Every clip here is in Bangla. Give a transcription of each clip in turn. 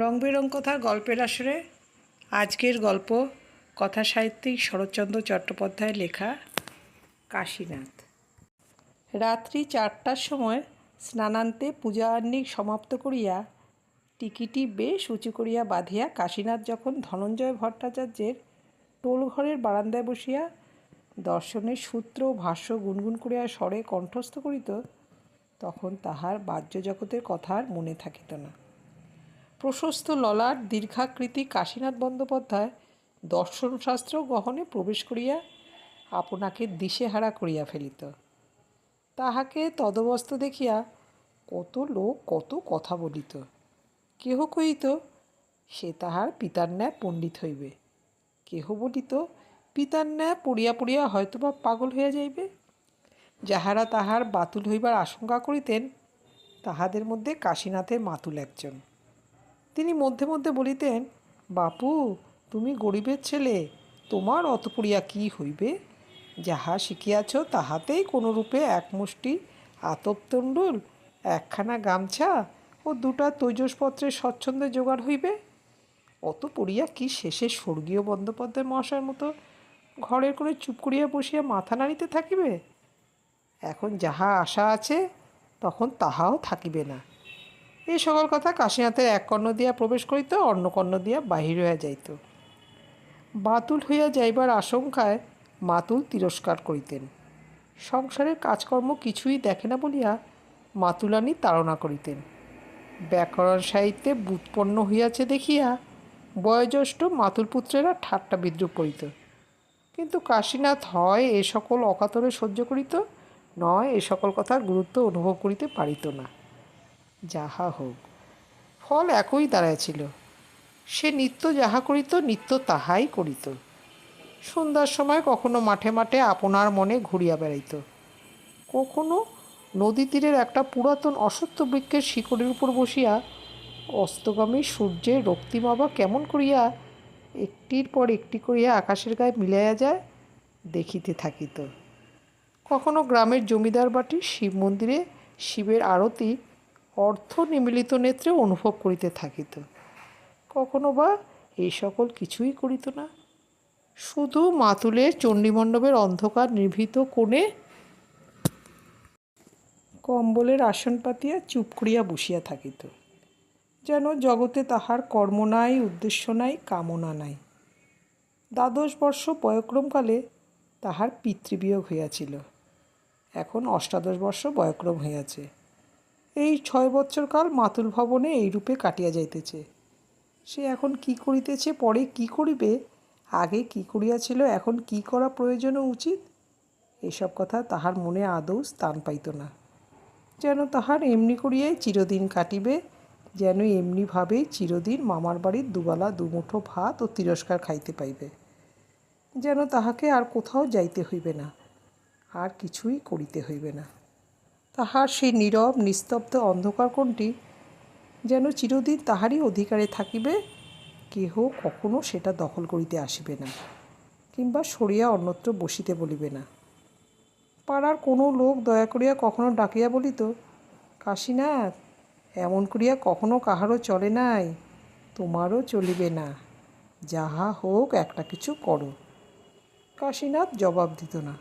রং বেরং কথা গল্পের আসরে আজকের গল্প কথা সাহিত্যিক শরৎচন্দ্র চট্টোপাধ্যায়ের লেখা কাশীনাথ। রাত্রি 4টার সময় স্নানান্তে পূজা আহ্নিক সমাপ্ত করিয়া টিকিটি বেশ উঁচু করিয়া বাঁধিয়া কাশীনাথ যখন ধনঞ্জয় ভট্টাচার্যের টোলঘরের বারান্দায় বসিয়া দর্শনের সূত্র ভাষ্য গুনগুন করিয়া স্বরে কণ্ঠস্থ করিত, তখন তাহার বাহ্য জগতের কথা আর মনে থাকিত না। প্রশস্ত ললাট দীর্ঘাকৃতি কাশীনাথ বন্দ্যোপাধ্যায় দর্শনশাস্ত্র গহনে প্রবেশ করিয়া আপনাকে দিশেহারা করিয়া ফেলিত। তাহাকে তদবস্থ দেখিয়া কত লোক কত কথা বলিত। কেহ কহিত সে তাহার পিতার ন্যায় পণ্ডিত হইবে, কেহ বলিত পিতার ন্যায় পড়িয়া পড়িয়া হয়তোবা পাগল হইয়া যাইবে। যাহারা তাহার বাতুল হইবার আশঙ্কা করিতেন, তাহাদের মধ্যে কাশীনাথের মাতুল একজন। তিনি মধ্যে মধ্যে বলিতেন, বাপু তুমি গরিবের ছেলে, তোমার অত পড়িয়া কী হইবে? যাহা শিখিয়াছ তাহাতেই কোনোরূপে এক মুষ্টি আতপতণ্ডুল, একখানা গামছা ও 2টা তৈজসপত্রের স্বচ্ছন্দে জোগাড় হইবে। অত পড়িয়া কি শেষে স্বর্গীয় বন্দ্যোপাধ্যায় মহাশয়ের মতো ঘরের কোণে চুপ করিয়া বসিয়া মাথা নাড়িতে থাকিবে? এখন যাহা আশা আছে তখন তাহাও থাকিবে না। এই সকল কথা কাশীনাথের এক কর্ণ দিয়া প্রবেশ করিত, অন্য কর্ণ দিয়া বাহির হইয়া যাইত। বাতুল হইয়া যাইবার আশঙ্কায় মাতুল তিরস্কার করিতেন। সংসারের কাজকর্ম কিছুই দেখে না বলিয়া মাতুলানি তাড়না করিতেন। ব্যাকরণ সাহিত্যে ব্যুৎপন্ন হইয়াছে দেখিয়া বয়োজ্যেষ্ঠ মাতুলপুত্রেরা ঠাট্টা বিদ্রূপ করিত। কিন্তু কাশীনাথ হয় এ সকল অকাতরে সহ্য করিত, নয় এ সকল কথার গুরুত্ব অনুভব করিতে পারিত না। যাহা হোক, ফল একই দাঁড়াইছিল। সে নিত্য যাহা করিত নিত্য তাহাই করিত। সন্ধ্যার সময় কখনো মাঠে মাঠে আপনার মনে ঘুরিয়া বেড়াইত, কখনো নদী তীরের একটা পুরাতন অশ্বত্থ বৃক্ষের শিকড়ের উপর বসিয়া অস্তগামী সূর্যের রক্তিম আভা কেমন করিয়া একটির পর একটি করিয়া আকাশের গায়ে মিলাইয়া যায় দেখিতে থাকিত। কখনো গ্রামের জমিদার বাটি শিব মন্দিরে শিবের আরতি অর্থ নিমিলিত নেত্রে অনুভব করিতে থাকিত। কখনো বা এই সকল কিছুই করিত না, শুধু মাতুলের চণ্ডীমণ্ডপের অন্ধকার নিভৃত কোণে কম্বলের আসন পাতিয়া চুপ করিয়া বসিয়া থাকিত, যেন জগতে তাহার কর্ম নাই, উদ্দেশ্য নাই, কামনা নাই। 12 বর্ষ বয়ক্রমকালে তাহার পিতৃবিয়োগ হইয়াছিল, এখন 18 বর্ষ বয়ক্রম হইয়াছে। এই 6 বৎসর কাল মাতুল ভবনে এইরূপে কাটিয়া যাইতেছে। সে এখন কি করিতেছে, পরে কি করিবে, আগে কি করিয়াছিল, এখন কি করা প্রয়োজন ও উচিত, এসব কথা তাহার মনে আদৌ স্থান পাইত না। যেন তাহার এমনি করিয়াই চিরদিন কাটিবে, যেন এমনিভাবেই চিরদিন মামার বাড়ির দুবেলা দুমুঠো ভাত ও তিরস্কার খাইতে পাইবে, যেন তাহাকে আর কোথাও যাইতে হইবে না, আর কিছুই করিতে হইবে না। তাহার সেই নীরব নিস্তব্ধ অন্ধকার কোণটি যেন চিরদিন তাহারই অধিকারে থাকিবে, কেহ কখনো সেটা দখল করিতে আসিবে না, কিংবা সরিয়া অন্যত্র বসিতে বলিবে না। পাড়ার কোনো লোক দয়া করিয়া কখনো ডাকিয়া বলিত, কাশীনাথ, এমন করিয়া কখনো কাহারও চলে নাই, তোমারও চলিবে না, যাহা হোক একটা কিছু করো। কাশীনাথ জবাব দিত না,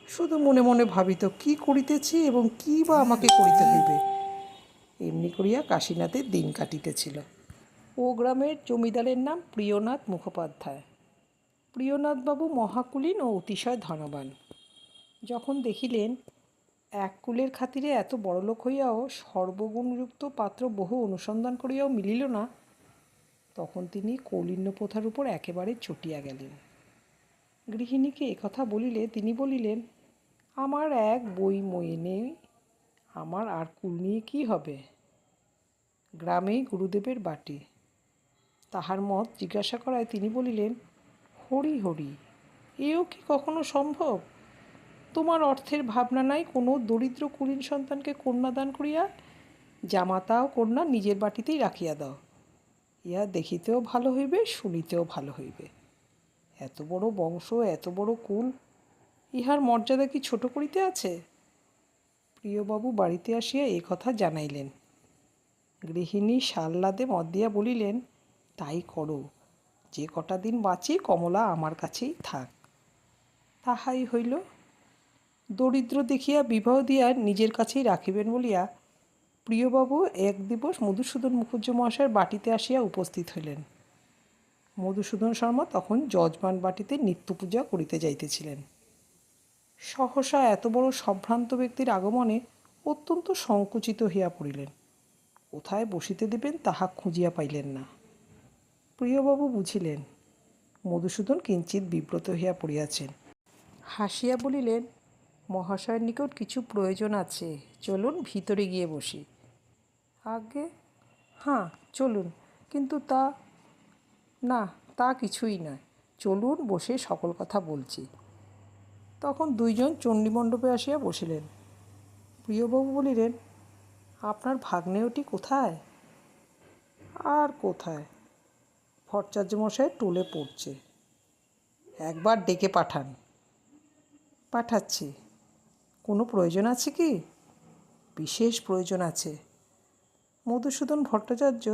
শুধু মনে মনে ভাবিত কি করিতেছি এবং কী বা আমাকে করিতে হইবে। এমনি করিয়া কাশীনাথের দিন কাটিতেছিল। ও গ্রামের জমিদারের নাম প্রিয়নাথ মুখোপাধ্যায়। প্রিয়নাথবাবু মহাকুলীন ও অতিশয় ধনবান। যখন দেখিলেন এক কুলের খাতিরে এত বড়লোক হইয়াও সর্বগুণযুক্ত পাত্র বহু অনুসন্ধান করিয়াও মিলিল না, তখন তিনি কৌলিন্য প্রথার উপর একেবারে চটিয়া গেলেন। গৃহিণীকে একথা বলিলে তিনি বলিলেন, আমার এক বই মই নেই, আমার আর কুল নিয়ে কী হবে? গ্রামেই গুরুদেবের বাটি। তাহার মত জিজ্ঞাসা করায় তিনি বলিলেন, হরি হরি, এও কি কখনো সম্ভব? তোমার অর্থের ভাবনা নাই, কোনো দরিদ্র কুলীন সন্তানকে কন্যা দান করিয়া জামাতা ও কন্যা নিজের বাটিতেই রাখিয়া দাও। ইহা দেখিতেও ভালো হইবে, শুনিতেও ভালো হইবে। এত বড় বংশ, এত বড় কুল, ইহার মর্যাদা কি ছোট করিতে আছে? প্রিয়বাবু বাড়িতে আসিয়া এ কথা জানাইলেন। গৃহিণী সাল্লাদে মত দিয়া বলিলেন, তাই করো, যে কটা দিন বাঁচি কমলা আমার কাছেই থাক। তাহাই হইল। দরিদ্র দেখিয়া বিবাহ দিয়া নিজের কাছেই রাখিবেন বলিয়া প্রিয়বাবু এক দিবস মধুসূদন মুখুজ্জ মহাশয়ের বাটিতে আসিয়া উপস্থিত হইলেন। মধুসূদন শর্মা তখন যজমান বাটিতে নিত্য পূজা করিতে যাইতেছিলেন। সহসা এত বড় সম্ভ্রান্ত ব্যক্তির আগমনে অত্যন্ত সংকুচিত হইয়া পড়িলেন। কোথায় বসিতে দিবেন তাহা খুঁজিয়া পাইলেন না। প্রিয়বাবু বুঝিলেন মধুসূদন কিঞ্চিৎ বিব্রত হইয়া পড়িয়াছেন। হাসিয়া বলিলেন, মহাশয়ের নিকট কিছু প্রয়োজন আছে, চলুন ভিতরে গিয়ে বসি। আগে হ্যাঁ চলুন, কিন্তু তা কিছুই নয়, চলুন বসে সকল কথা বলছি। তখন দুইজন চণ্ডীমণ্ডপে আসিয়া বসিলেন। প্রিয়বাবু বলিলেন, আপনার ভাগ্নেয়টি কোথায়? আর কোথায়, ভট্টাচার্যমশাই টোলে পড়ছে। একবার ডেকে পাঠান। পাঠাচ্ছি। কোনো প্রয়োজন আছে কি? বিশেষ প্রয়োজন আছে। মধুসূদন ভট্টাচার্য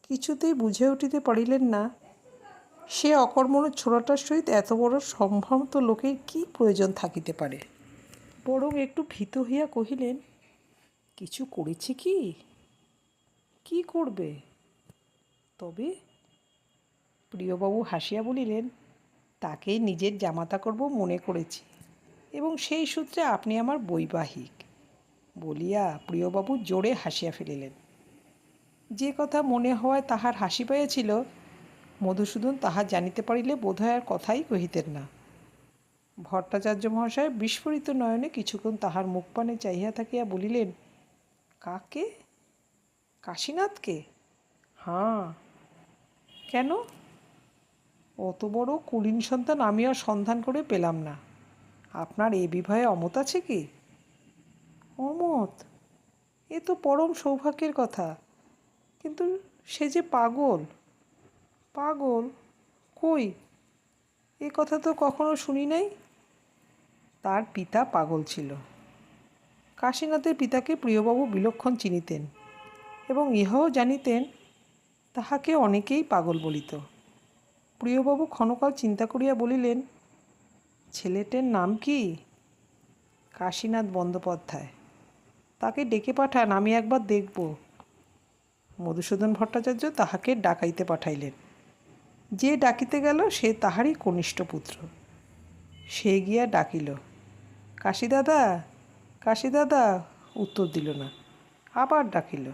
কিছুতেই বুঝে উঠিতে পারিলেন না সে অকর্মণ্য ছোড়াটার সহিত এত বড় সম্ভ্রান্ত লোকের কী প্রয়োজন থাকিতে পারে। বরং একটু ভীত হইয়া কহিলেন, কিছু করেছি কি? কি করবে তবে? প্রিয়বাবু হাসিয়া বলিলেন, তাকে নিজের জামাতা করব মনে করেছি, এবং সেই সূত্রে আপনি আমার বৈবাহিক বলিয়া প্রিয়বাবু জোরে হাসিয়া ফেলিলেন। যে কথা মনে হওয়ায় তাহার হাসি পাইয়াছিল, মধুসূদন তাহা জানিতে পারিলে বোধহয় আর কথাই কহিতেন না। ভট্টাচার্য মহাশয় বিস্ফোরিত নয়নে কিছুক্ষণ তাহার মুখপানে চাহিয়া থাকিয়া বলিলেন, কাকে? কাশীনাথকে? হাঁ। কেন? অত বড় কুলীন সন্তান আমি আর সন্ধান করে পেলাম না। আপনার এ বিবাহে অমত আছে কি? অমত? এ তো পরম সৌভাগ্যের কথা। কিন্তু সে যে পাগল। পাগল? কই, এ কথা তো কখনো শুনি নাই। তার পিতা পাগল ছিল। কাশীনাথের পিতাকে প্রিয়বাবু বিলক্ষণ চিনিতেন, এবং ইহাও জানিতেন তাহাকে অনেকেই পাগল বলিত। প্রিয়বাবু ক্ষণকাল চিন্তা করিয়া বলিলেন, ছেলেটির নাম কি? কাশীনাথ বন্দ্যোপাধ্যায়। তাকে ডেকে পাঠান, আমি একবার দেখব। মধুসূদন ভট্টাচার্য তাহাকে ডাকাইতে পাঠাইলেন। যে ডাকিতে গেল সে তাহারই কনিষ্ঠ পুত্র। সে গিয়া ডাকিল, কাশীদাদা, কাশীদাদা। উত্তর দিল না। আবার ডাকিল,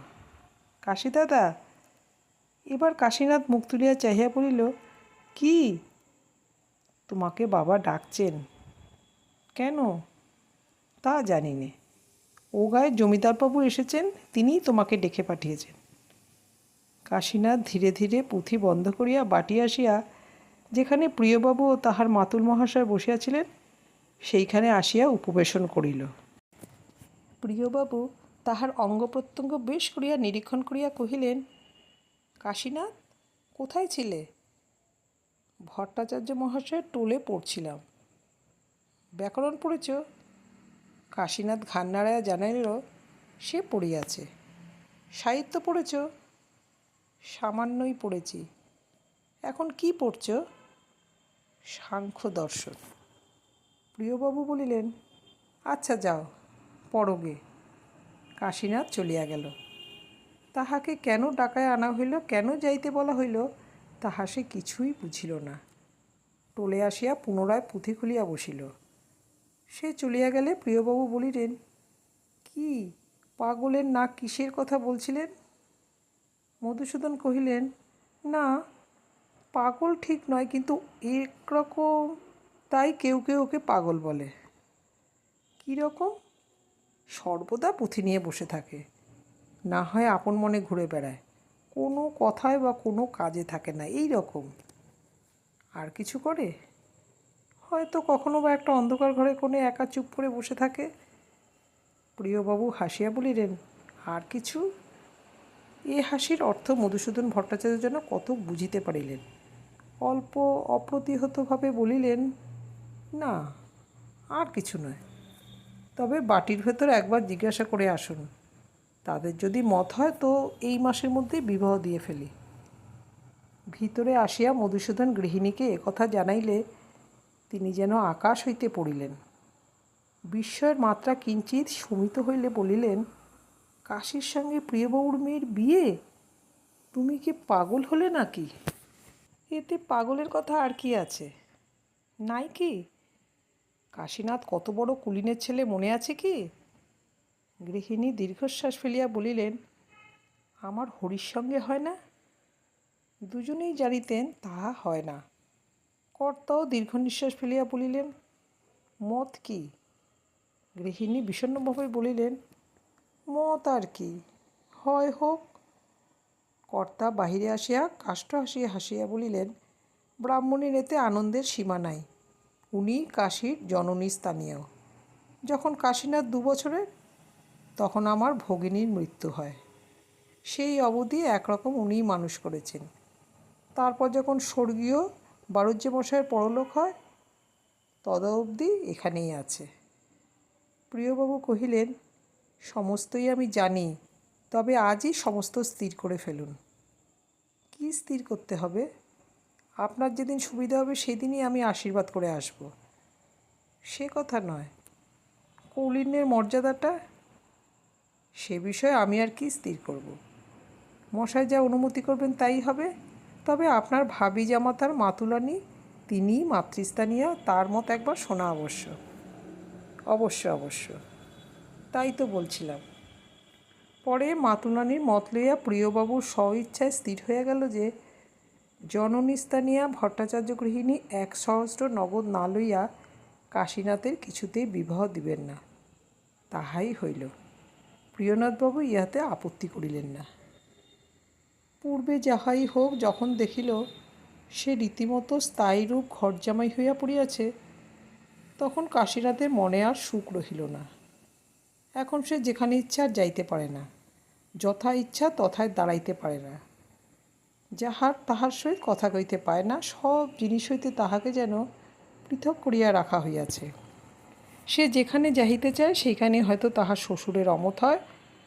কাশীদাদা। এবার কাশীনাথ মুখ তুলিয়া চাহিয়া বলিল, কি? তোমাকে বাবা ডাকছেন। কেন? তা জানি নে। ও গায়ের জমিদারবাবু এসেছেন, তিনিই তোমাকে ডেকে পাঠিয়েছেন। কাশীনাথ ধীরে ধীরে পুঁথি বন্ধ করিয়া বাটি আসিয়া যেখানে প্রিয়বাবু ও তাহার মাতুল মহাশয় বসিয়াছিলেন সেইখানে আসিয়া উপবেশন করিল। প্রিয়বাবু তাহার অঙ্গ প্রত্যঙ্গ বেশ করিয়া নিরীক্ষণ করিয়া কহিলেন, কাশীনাথ, কোথায় ছিলে? ভট্টাচার্য মহাশয়ের টোলে পড়ছিলাম। ব্যাকরণ পড়েছ? কাশীনাথ ঘাড় নাড়াইয়া জানাইল, সে পড়িয়াছে। সাহিত্য পড়েছ? সামান্যই পড়েছি। এখন কি পড়ছ? সাংখ্য দর্শন। প্রিয়বাবু বলিলেন, আচ্ছা যাও, পড়োগে। কাশীনাথ চলিয়া গেল। তাহাকে কেন ডাকায় আনা হইল, কেন যাইতে বলা হইল, তাহা সে কিছুই বুঝিল না। টোলে আসিয়া পুনরায় পুঁথি খুলিয়া বসিল। সে চলিয়া গেলে প্রিয়বাবু বলিলেন, কি পাগলের না কিসের কথা বলছিলেন? মধুসূদন কহিলেন, না, পাগল ঠিক নয়, কিন্তু একরকম, তাই কেউ কেউ ওকে পাগল বলে। কীরকম? সর্বদা পুঁথি নিয়ে বসে থাকে, না হয় আপন মনে ঘুরে বেড়ায়, কোনো কথায় বা কোনো কাজে থাকে না, এই রকম। আর কিছু করে? হয়তো কখনো বা একটা অন্ধকার ঘরে কোণে একা চুপ করে বসে থাকে। প্রিয়বাবু হাসিয়া বলিলেন, আর কিছু? এ হাসির অর্থ মধুসূদন ভট্টাচার্য যেন কত বুঝিতে পারিলেন। অল্প অপ্রতিহতভাবে বলিলেন, না, আর কিছু নয়। তবে বাটির ভেতর একবার জিজ্ঞাসা করে আসুন। তাদের যদি মত হয় তো এই মাসের মধ্যেই বিবাহ দিয়ে ফেলি। ভিতরে আসিয়া মধুসূদন গৃহিণীকে একথা জানাইলে তিনি যেন আকাশ হইতে পড়িলেন। বিস্ময়ের মাত্রা কিঞ্চিৎ শমিত হইলে বলিলেন, কাশীর সঙ্গে প্রিয়বাবুর মেয়ের বিয়ে? তুমি কি পাগল হলে নাকি? এতে পাগলের কথা আর কি আছে? নাই কি? কাশীনাথ কত বড় কুলীনের ছেলে মনে আছে কি? গৃহিণী দীর্ঘশ্বাস ফেলিয়া বলিলেন, আমার হরির সঙ্গে হয় না? দুজনেই জানিতেন তাহা হয় না। কর্তাও দীর্ঘ নিঃশ্বাস ফেলিয়া বলিলেন, মত কি? গৃহিণী বিষণ্ণভাবে বলিলেন, মত আর কি, হয় হোক। কর্তা বাহিরে আসিয়া কাষ্ঠ হাসিয়া হাসিয়া বলিলেন, ব্রাহ্মণীর এতে আনন্দের সীমা নাই। উনি কাশীর জননী স্থানীয়। যখন কাশীনাথ 2 বছরের, তখন আমার ভগিনীর মৃত্যু হয়। সেই অবধি একরকম উনিই মানুষ করেছেন। তারপর যখন স্বর্গীয় বাড়ুজ্যমশায়ের পরলোক হয়, তদবধি এখানেই আছে। প্রিয়বাবু কহিলেন, সমস্তই আমি জানি, তবে আজই সমস্ত স্থির করে ফেলুন। কি স্থির করতে হবে? আপনার যেদিন সুবিধা হবে সেদিনই আমি আশীর্বাদ করে আসব। সে কথা নয়, কৌলিন্যের মর্যাদাটা? সে বিষয়ে আমি আর কি স্থির করব? মশাই যা অনুমতি করবেন তাই হবে। তবে আপনার ভাবি জামাতার মাতুলানি, তিনিই মাতৃস্থানীয়, তার মত একবার শোনা আবশ্যক। অবশ্য অবশ্য, তাই তো বলছিলাম। পরে মাতুলানির মত লইয়া প্রিয়বাবুর স্বইচ্ছায় স্থির হইয়া গেল যে জননীস্থানীয়া ভট্টাচার্য গৃহিণী 1 সহস্র নগদ না লইয়া কাশীনাথের কিছুতেই বিবাহ দিবেন না। তাহাই হইল। প্রিয়নাথবাবু ইহাতে আপত্তি করিলেন না। পূর্বে যাহাই হোক, যখন দেখিল সে রীতিমতো স্থায়ীরূপ ঘরজামাই হইয়া পড়িয়াছে, তখন কাশীনাথের মনে আর সুখ রহিল না। এখন সে যেখানে ইচ্ছা আর যাইতে পারে না, যথা ইচ্ছা তথায় দাঁড়াইতে পারে না, যাহার তাহার সহিত কথা কইতে পায় না, সব জিনিস হইতে তাহাকে যেন পৃথক করিয়া রাখা হইয়াছে। সে যেখানে যাইতে চায় সেইখানে হয়তো তাহার শ্বশুরের অমত হয়,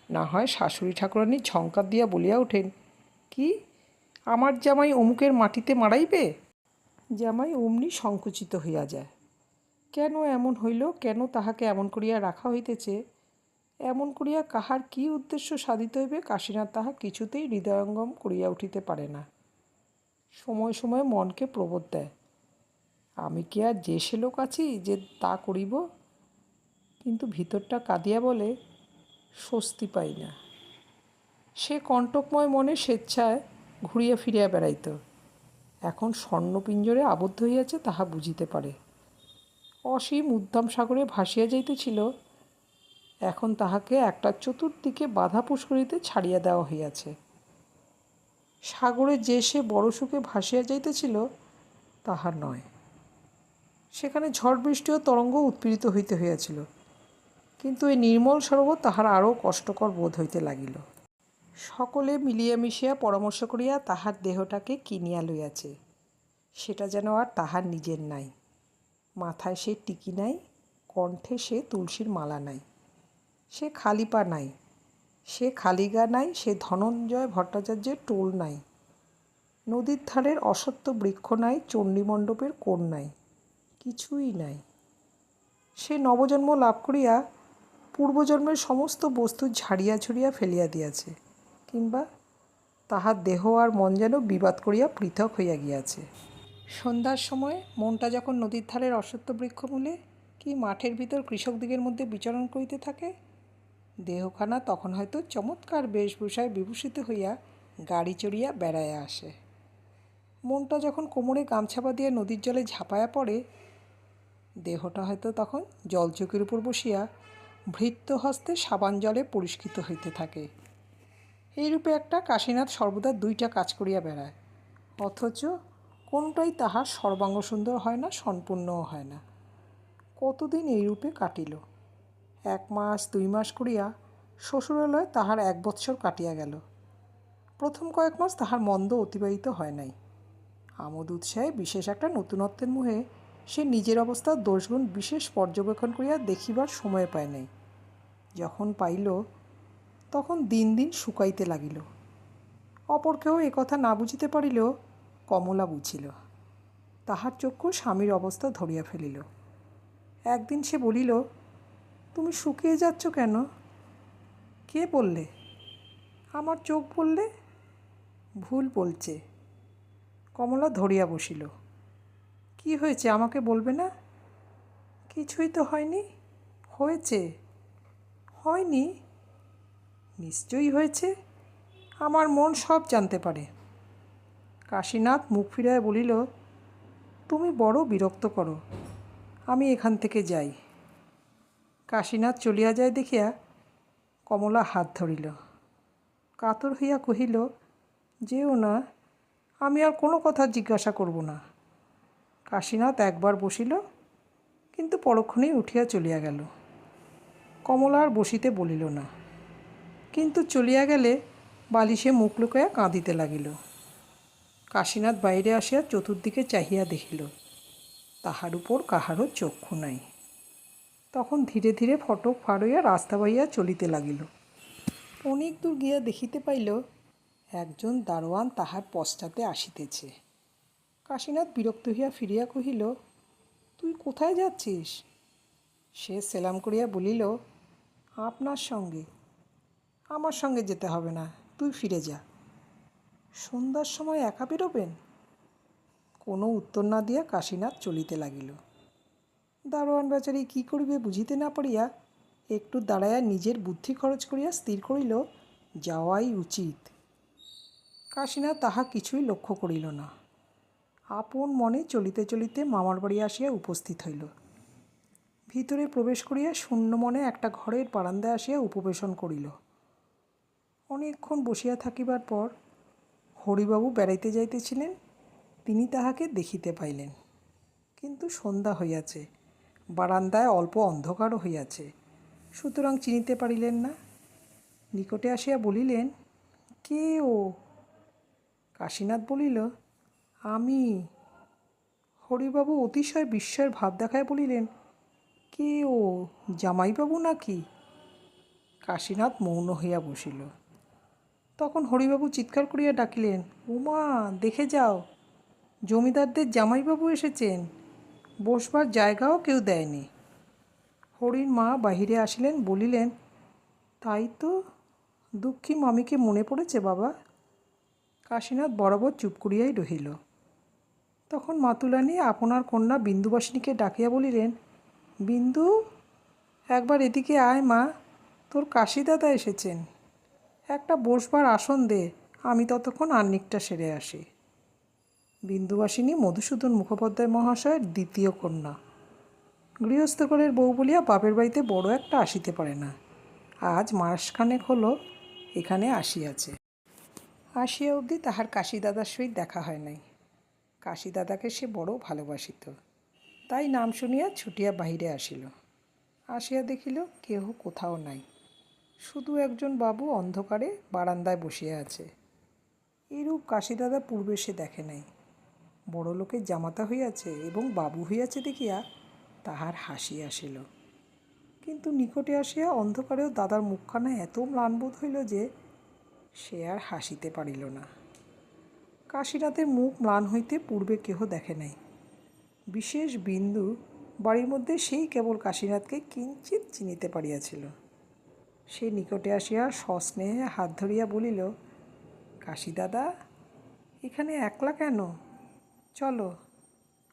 না হয় শাশুড়ি ঠাকুরানী ঝঙ্কার দিয়া বলিয়া ওঠেন, কি আমার জামাই অমুকের মাটিতে মারাইবে? জামাই অমনি সংকুচিত হইয়া যায়। কেন এমন হইল, কেন তাহাকে এমন করিয়া রাখা হইতেছে, এমন করিয়া কাহার কি উদ্দেশ্য সাধিত হইবে, কাশীনাথ তাহা কিছুতেই হৃদয়ঙ্গম করিয়া উঠিতে পারে না। সময় সময় মনকে প্রবোধ দেয়, আমি কি আর যে সে লোক আছি যে তা করিব? কিন্তু ভিতরটা কাঁদিয়া বলে, স্বস্তি পাই না। সে কণ্টকময় মনে স্বেচ্ছায় ঘুরিয়া ফিরিয়া বেড়াইত। এখন স্বর্ণপিঞ্জরে আবদ্ধ হইয়াছে তাহা বুঝিতে পারে। অসীম উদ্দাম সাগরে ভাসিয়া যাইতেছিল, এখন তাহাকে একটা চতুর্দিকে বাধা পুষ্করিতে ছাড়িয়া দেওয়া হইয়াছে। সাগরে যে সে বড় সুখে ভাসিয়া যাইতেছিল তাহা নয়, সেখানে ঝড় বৃষ্টি ও তরঙ্গ উৎপীড়িত হইতে হইয়াছিল। কিন্তু এই নির্মল সরোবর তাহার আরও কষ্টকর বোধ হইতে লাগিল। সকলে মিলিয়া মিশিয়া পরামর্শ করিয়া তাহার দেহটাকে কিনিয়া লইয়াছে। সেটা যেন আর তাহার নিজের নাই। মাথায় সে টিকি নাই, কণ্ঠে সে তুলসীর মালা নাই, সে খালি পা নাই, সে খালি গা নাই, সে ধনঞ্জয় ভট্টাচার্যের টোল নাই, নদীর ধারের অসত্য বৃক্ষ নাই, চণ্ডীমণ্ডপের কোণ নাই, কিছুই নাই। সে নবজন্ম লাভ করিয়া পূর্বজন্মের সমস্ত বস্তু ঝাড়িয়া ঝুড়িয়া ফেলিয়া দিয়াছে, কিংবা তাহার দেহ আর মন যেন বিবাদ করিয়া পৃথক হইয়া গিয়াছে। সন্ধ্যার সময় মনটা যখন নদীর ধারের অশ্বত্থ বৃক্ষমূলে কি মাঠের ভিতর কৃষকদিগের মধ্যে বিচরণ করিতে থাকে, দেহখানা তখন হয়তো চমৎকার বেশভূষায় বিভূষিত হইয়া গাড়ি চড়িয়া বেড়াইয়া আসে। মনটা যখন কোমরে গামছা বাঁধিয়া নদীর জলে ঝাঁপাইয়া পড়ে, দেহটা হয়তো তখন জলচৌকির উপর বসিয়া ভৃত্য হস্তে সাবান জলে পরিষ্কৃত হইতে থাকে। এইরূপে একটা কাশীনাথ সর্বদা 2টা কাজ করিয়া বেড়ায়, অথচ কোনটাই তাহার সর্বাঙ্গ সুন্দর হয় না, সম্পূর্ণও হয় না। কতদিন এইরূপে কাটিল। 1 মাস 2 মাস করিয়া শ্বশুরালয়ে তাহার 1 বৎসর কাটিয়া গেল। প্রথম কয়েক মাস তাহার মন্দ অতিবাহিত হয় নাই। আমোদ উৎসাহে বিশেষ একটা নতুনত্বের মুহে সে নিজের অবস্থার দোষগুণ বিশেষ পর্যবেক্ষণ করিয়া দেখিবার সময় পায় নাই। যখন পাইল, তখন দিন দিন শুকাইতে লাগিল। অপর কেহ একথা না বুঝিতে পারিলেও কমলা বুঝিল। তাহার চক্ষু স্বামীর অবস্থা ধরিয়া ফেলিল। একদিন সে বলিল, তুমি শুকিয়ে যাচ্ছ কেন? কে বললে? আমার চোখ বললে। ভুল বলছে। কমলা ধরিয়া বসিল। কি হয়েছে আমাকে বলবে না? কিছুই তো হয়নি। হয়েছে। হয়নি? নিশ্চয়ই হয়েছে। আমার মন সব জানতে পারে। কাশীনাথ মুখ ফিরাইয়া বলিল, তুমি বড় বিরক্ত করো, আমি এখান থেকে যাই। কাশীনাথ চলিয়া যায় দেখিয়া কমলা হাত ধরিল। কাতর হইয়া কহিল, যেও না, আমি আর কোনো কথা জিজ্ঞাসা করব না। কাশীনাথ একবার বসিল, কিন্তু পরক্ষণেই উঠিয়া চলিয়া গেল। কমলা আর বসিতে বলিল না, কিন্তু চলিয়া গেলে বালিশে মুখ লুকাইয়া কাঁদিতে লাগিল। কাশীনাথ বাইরে আসিয়া চতুর্দিকে চাহিয়া দেখিল, তাহার উপর কাহারও চক্ষু নাই। তখন ধীরে ধীরে ফটক ফাড় হইয়া রাস্তা বাইয়া চলিতে লাগিল। অনেক দূর গিয়া দেখিতে পাইল একজন দারোয়ান তাহার পশ্চাতে আসিতেছে। কাশীনাথ বিরক্ত হইয়া ফিরিয়া কহিল, তুই কোথায় যাচ্ছিস? সে সেলাম করিয়া বলিল, আপনার সঙ্গে। আমার সঙ্গে যেতে হবে না, তুই ফিরে যা। সন্ধ্যার সময় একা বেরোবেন? কোনো উত্তর না দিয়া কাশীনাথ চলিতে লাগিল। দারোয়ান বেচারি কী করিবে বুঝিতে না পারিয়া একটু দাঁড়াইয়া নিজের বুদ্ধি খরচ করিয়া স্থির করিল, যাওয়াই উচিত। কাশীনাথ তাহা কিছুই লক্ষ্য করিল না। আপন মনে চলিতে চলিতে মামার বাড়ি আসিয়া উপস্থিত হইল। ভিতরে প্রবেশ করিয়া শূন্য মনে একটা ঘরের বারান্দায় আসিয়া উপবেশন করিল। অনেকক্ষণ বসিয়া থাকিবার পর হরিবাবু বেড়াইতে যাইতেছিলেন, তিনি তাহাকে দেখিতে পাইলেন। কিন্তু সন্ধ্যা হইয়াছে, বারান্দায় অল্প অন্ধকারও হইয়াছে, সুতরাং চিনিতে পারিলেন না। নিকটে আসিয়া বলিলেন, কে ও? কাশীনাথ বলিল, আমি। হরিবাবু অতিশয় বিস্ময়ের ভাব দেখায় বলিলেন, কে ও, জামাইবাবু নাকি? কাশীনাথ মৌন হইয়া বসিল। তখন হরিবাবু চিৎকার করিয়া ডাকিলেন, উমা, দেখে যাও, জমিদারদের জামাইবাবু এসেছেন, বসবার জায়গাও কেউ দেয়নি। হরির মা বাহিরে আসিলেন, বলিলেন, তাই তো, দুঃখী মামিকে মনে পড়েছে বাবা। কাশীনাথ বরাবর চুপ করিয়াই রহিল। তখন মাতুলানি আপনার কন্যা বিন্দুবাসিনীকে ডাকিয়া বলিলেন, বিন্দু, একবার এদিকে আয় মা, তোর কাশীদাদা এসেছেন, একটা বসবার আসন দে, আমি ততক্ষণ আহ্নিকটা সেরে আসি। বিন্দুবাসিনী মধুসূদন মুখোপাধ্যায় মহাশয়ের দ্বিতীয় কন্যা। গৃহস্থঘরের বউ বলিয়া বাপের বাড়িতে বড় একটা আসিতে পারে না। আজ মাসখানেক হলো এখানে আসিয়াছে। আসিয়া অবধি তাহার কাশীদাদার সহিত দেখা হয় নাই। কাশীদাদাকে সে বড় ভালোবাসিত, তাই নাম শুনিয়া ছুটিয়া বাহিরে আসিল। আসিয়া দেখিল কেহ কোথাও নাই, শুধু একজন বাবু অন্ধকারে বারান্দায় বসিয়া আছে। এরূপ কাশীদাদা পূর্বে সে দেখে নাই। বড় লোকের জামাতা হইয়াছে এবং বাবু হইয়াছে দেখিয়া তাহার হাসি আসিল, কিন্তু নিকটে আসিয়া অন্ধকারেও দাদার মুখখানা এত ম্লানবোধ হইল যে সে আর হাসিতে পারিল না। কাশীনাথের মুখ ম্লান হইতে পূর্বে কেহ দেখে নাই। বিশেষ বিন্দু বাড়ির মধ্যে সেই কেবল কাশীনাথকে কিঞ্চিৎ চিনিতে পারিয়াছিল। সে নিকটে আসিয়া সস্নেহে হাত ধরিয়া বলিল, কাশীদাদা, এখানে একলা কেন? চলো,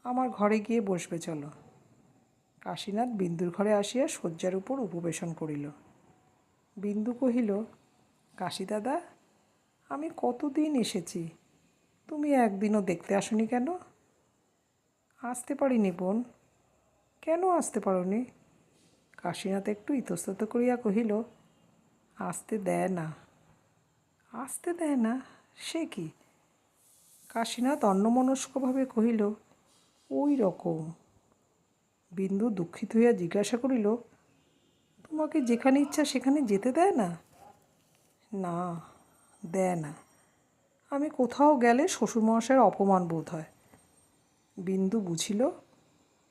আমার ঘরে গিয়ে বসবে চলো। কাশীনাথ বিন্দুর ঘরে আসিয়া শয্যার উপর উপবেশন করিল। বিন্দু কহিল, কাশীদাদা, আমি কতদিন এসেছি, তুমি একদিনও দেখতে আসনি কেন? আসতে পারিনি বোন। কেন আসতে পারোনি? কাশীনাথ একটু ইতস্তত করিয়া কহিল, আসতে দেয় না। আসতে দেয় না? সে কি? কাশীনাথ অন্যমনস্কভাবে কহিল, ওই রকম। বিন্দু দুঃখিত হইয়া জিজ্ঞাসা করিল, তোমাকে যেখানে ইচ্ছা সেখানে যেতে দেয় না? না, দেয় না। আমি কোথাও গেলে শ্বশুরমশাইয়ের অপমান বোধ হয়। বিন্দু বুঝিল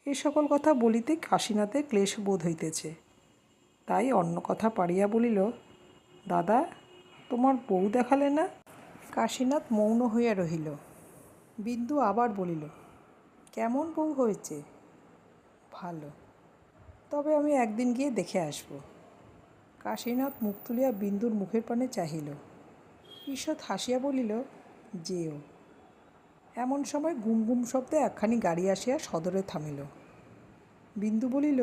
এ সকল কথা বলিতে কাশীনাথের ক্লেশ বোধ হইতেছে, তাই অন্য কথা পাড়িয়া বলিল, দাদা, তোমার বউ দেখালে না? কাশীনাথ মৌন হইয়া রহিল। বিন্দু আবার বলিল, কেমন বউ হয়েছে? ভালো, তবে আমি একদিন গিয়ে দেখে আসব। কাশীনাথ মুখ তুলিয়া বিন্দুর মুখের পানে চাহিল। ঈষৎ হাসিয়া বলিল, যেও। এমন সময় গুমগুম শব্দে একখানি গাড়ি আসিয়া সদরে থামিল। বিন্দু বলিল,